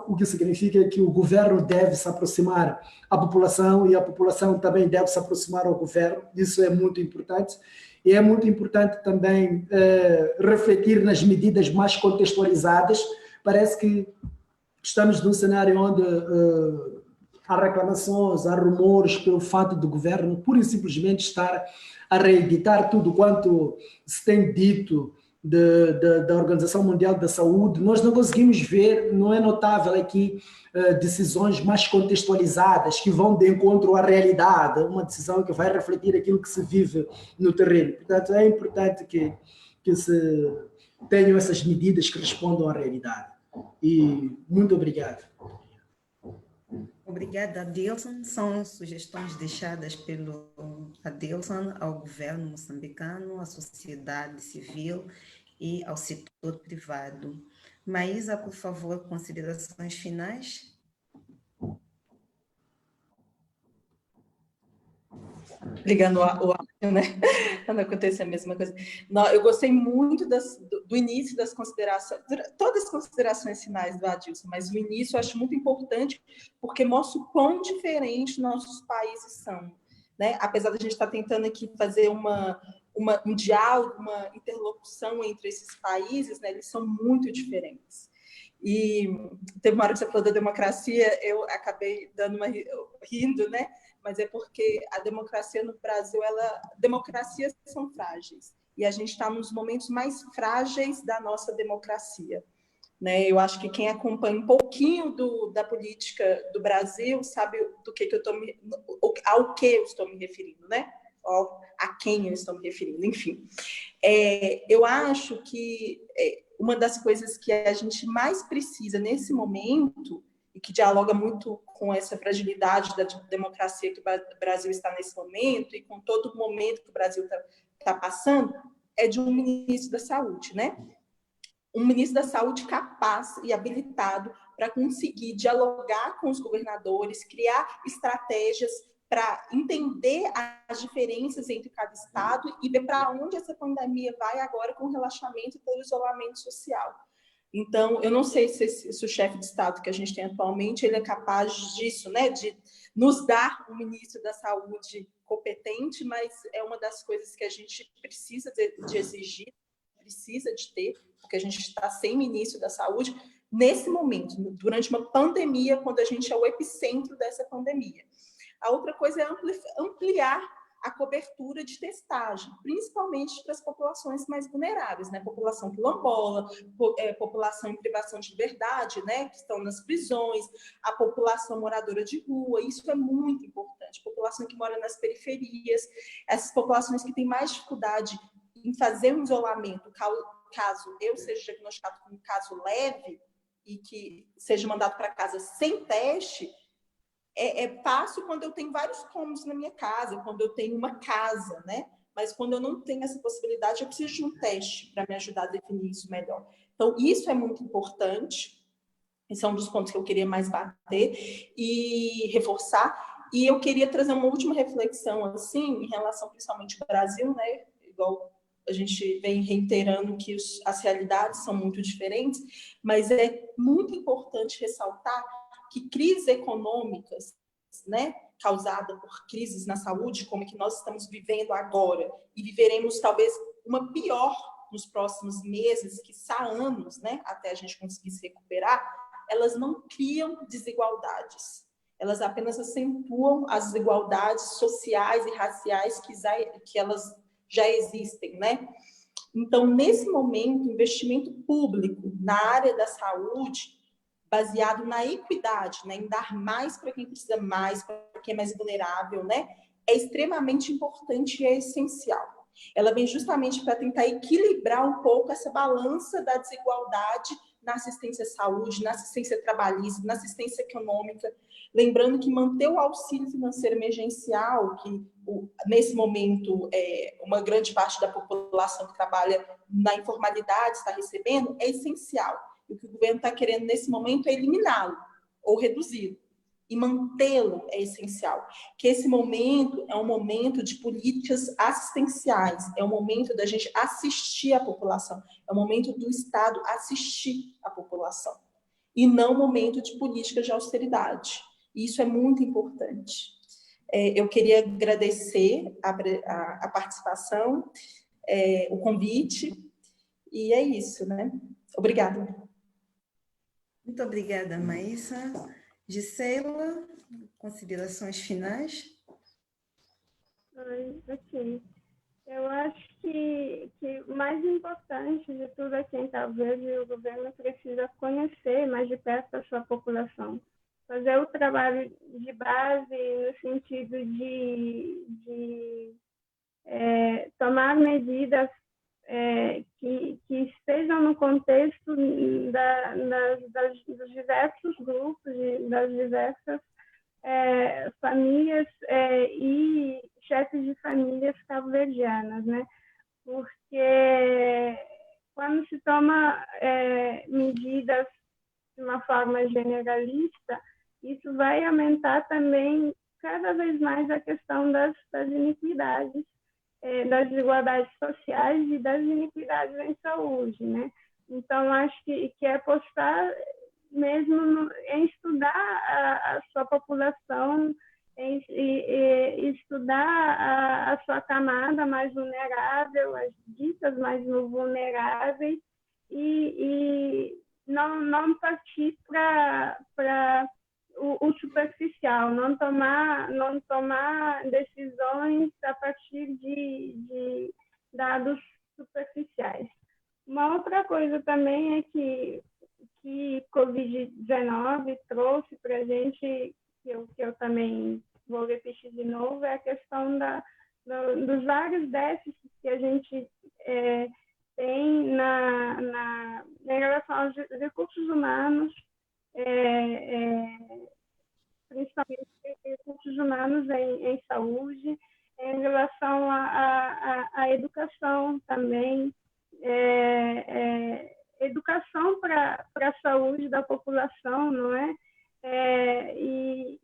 o que significa que o governo deve se aproximar à população e a população também deve se aproximar ao governo, isso é muito importante. E é muito importante também refletir nas medidas mais contextualizadas. Parece que estamos num cenário onde há reclamações, há rumores pelo fato do governo pura e simplesmente estar a reeditar tudo quanto se tem dito da Organização Mundial da Saúde. Nós não conseguimos ver, não é notável aqui decisões mais contextualizadas que vão de encontro à realidade, uma decisão que vai refletir aquilo que se vive no terreno. Portanto, é importante que se tenham essas medidas que respondam à realidade. E muito obrigado. Obrigada, Adilson. São sugestões deixadas pelo Adilson ao governo moçambicano, à sociedade civil e ao setor privado. Maísa, por favor, considerações finais? Ligando o áudio, né? Quando acontece a mesma coisa. Não, eu gostei muito do início das considerações, todas as considerações finais do Adilson, mas o início eu acho muito importante, porque mostra o quão diferente nossos países são, né? Apesar de a gente estar tentando aqui fazer um diálogo, uma interlocução entre esses países, né? Eles são muito diferentes. E teve uma hora que você falou da democracia, eu acabei rindo, né? Mas é porque a democracia no Brasil, democracias são frágeis, e a gente está nos momentos mais frágeis da nossa democracia, né? Eu acho que quem acompanha um pouquinho da política do Brasil sabe ao que eu estou me referindo, né? A quem eu estou me referindo, enfim. Eu acho que uma das coisas que a gente mais precisa nesse momento, e que dialoga muito com essa fragilidade da democracia que o Brasil está nesse momento, e com todo o momento que o Brasil está passando, é de um ministro da Saúde, né? Um ministro da Saúde capaz e habilitado para conseguir dialogar com os governadores, criar estratégias para entender as diferenças entre cada estado e ver para onde essa pandemia vai agora com o relaxamento pelo isolamento social. Então, eu não sei se o chefe de Estado que a gente tem atualmente, ele é capaz disso, né? De nos dar um ministro da Saúde competente, mas é uma das coisas que a gente precisa de exigir, precisa de ter, porque a gente está sem ministro da Saúde nesse momento, durante uma pandemia, quando a gente é o epicentro dessa pandemia. A outra coisa é ampliar a cobertura de testagem, principalmente para as populações mais vulneráveis, né? População quilombola, população em privação de liberdade, né? Que estão nas prisões, a população moradora de rua, isso é muito importante. População que mora nas periferias, essas populações que têm mais dificuldade em fazer um isolamento, caso eu seja diagnosticado com um caso leve e que seja mandado para casa sem teste. É fácil quando eu tenho vários cômodos na minha casa, quando eu tenho uma casa, né? Mas quando eu não tenho essa possibilidade, eu preciso de um teste para me ajudar a definir isso melhor. Então, isso é muito importante. Esse é um dos pontos que eu queria mais bater e reforçar. E eu queria trazer uma última reflexão, assim, em relação principalmente ao Brasil, né? Igual a gente vem reiterando que as realidades são muito diferentes, mas é muito importante ressaltar que crises econômicas, né, causada por crises na saúde, como que nós estamos vivendo agora, e viveremos talvez uma pior nos próximos meses, quiçá anos, né, até a gente conseguir se recuperar, elas não criam desigualdades. Elas apenas acentuam as desigualdades sociais e raciais que elas já existem, né? Então, nesse momento, o investimento público na área da saúde, baseado na equidade, né, em dar mais para quem precisa mais, para quem é mais vulnerável, né, é extremamente importante e é essencial. Ela vem justamente para tentar equilibrar um pouco essa balança da desigualdade na assistência à saúde, na assistência trabalhista, na assistência econômica. Lembrando que manter o auxílio financeiro emergencial, que nesse momento uma grande parte da população que trabalha na informalidade está recebendo, é essencial. E o que o governo está querendo nesse momento é eliminá-lo ou reduzi-lo. E mantê-lo é essencial. Que esse momento é um momento de políticas assistenciais, é um momento da gente assistir a população, é um momento do Estado assistir a população, e não um momento de políticas de austeridade. E isso é muito importante. Eu queria agradecer a participação, o convite, e é isso, né? Obrigada. Muito obrigada, Maísa. Gisela, considerações finais? Ok. Eu acho que o mais importante de tudo é que, talvez, o governo precisa conhecer mais de perto a sua população. Fazer o trabalho de base no sentido de tomar medidas que estejam no contexto dos diversos grupos, das diversas famílias e chefes de famílias cabo-verdianas, né? Porque quando se toma medidas de uma forma generalista, isso vai aumentar também cada vez mais a questão das iniquidades, das desigualdades sociais e das iniquidades em saúde, né? Então, acho que é apostar mesmo em estudar a sua população, em estudar a sua camada mais vulnerável, as ditas mais vulneráveis, e não partir para o superficial, não tomar decisões a partir de dados superficiais. Uma outra coisa também é que Covid-19 trouxe para a gente, que eu também vou repetir de novo, é a questão dos vários déficits que a gente tem em relação aos recursos humanos, principalmente recursos humanos em saúde, em relação à educação também, educação para a saúde da população, não é? E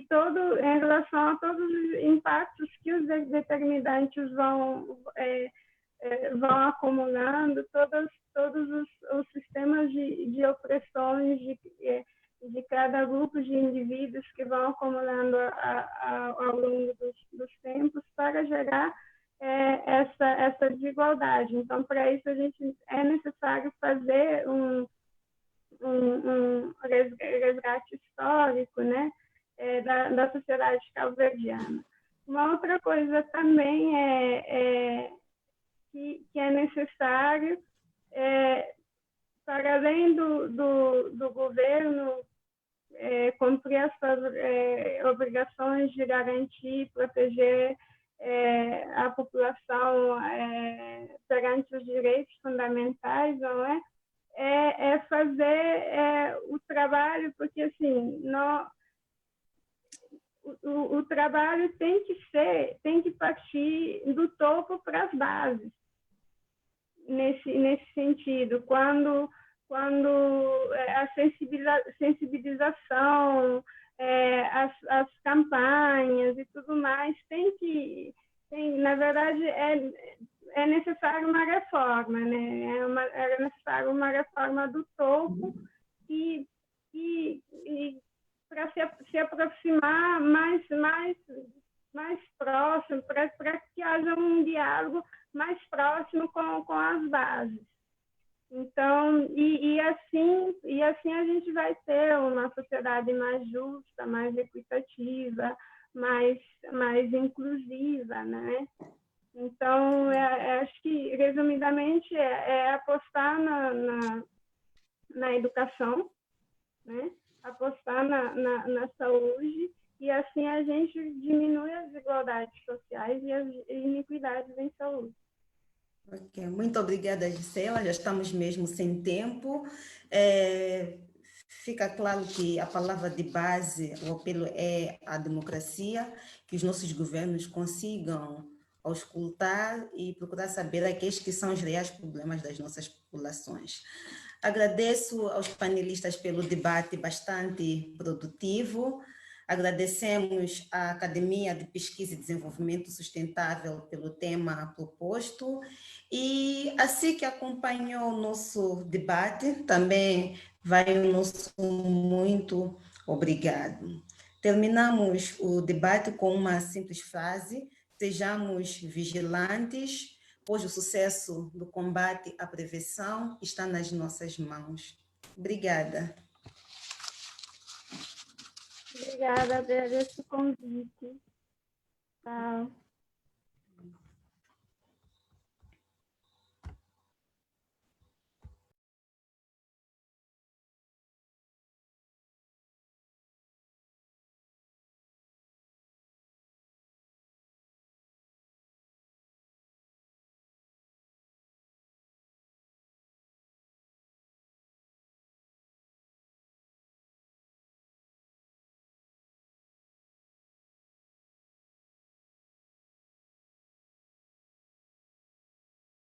todo, em relação a todos os impactos que os determinantes vão acumulando, todos os sistemas de opressões de cada grupo de indivíduos que vão acumulando ao longo dos tempos para gerar essa desigualdade. Então, para isso, é necessário fazer um resgate histórico, né, da sociedade cabo-verdiana. Uma outra coisa também que é necessário, para além do governo cumprir as suas obrigações de garantir, proteger a população perante os direitos fundamentais, não é? Fazer o trabalho, porque assim, o trabalho tem que partir do topo para as bases, nesse sentido, quando a sensibilização, as campanhas e tudo mais tem que Sim, na verdade, é necessário uma reforma, né? É necessário uma reforma do topo e para se aproximar mais próximo, para que haja um diálogo mais próximo com as bases. Então, e assim a gente vai ter uma sociedade mais justa, mais equitativa, mais inclusiva, né? Então, acho que, resumidamente, é apostar na educação, né? Apostar na saúde, e assim a gente diminui as desigualdades sociais e as iniquidades em saúde. Ok, muito obrigada, Gisela. Já estamos mesmo sem tempo. Fica claro que a palavra de base, o apelo é a democracia, que os nossos governos consigam auscultar e procurar saber aqueles que são os reais problemas das nossas populações. Agradeço aos panelistas pelo debate bastante produtivo. Agradecemos à Academia de Pesquisa e Desenvolvimento Sustentável pelo tema proposto e assim que acompanhou o nosso debate, também vai o nosso muito obrigado. Terminamos o debate com uma simples frase: sejamos vigilantes, pois o sucesso do combate à prevenção está nas nossas mãos. Obrigada. Obrigada, agradeço o convite. Tchau.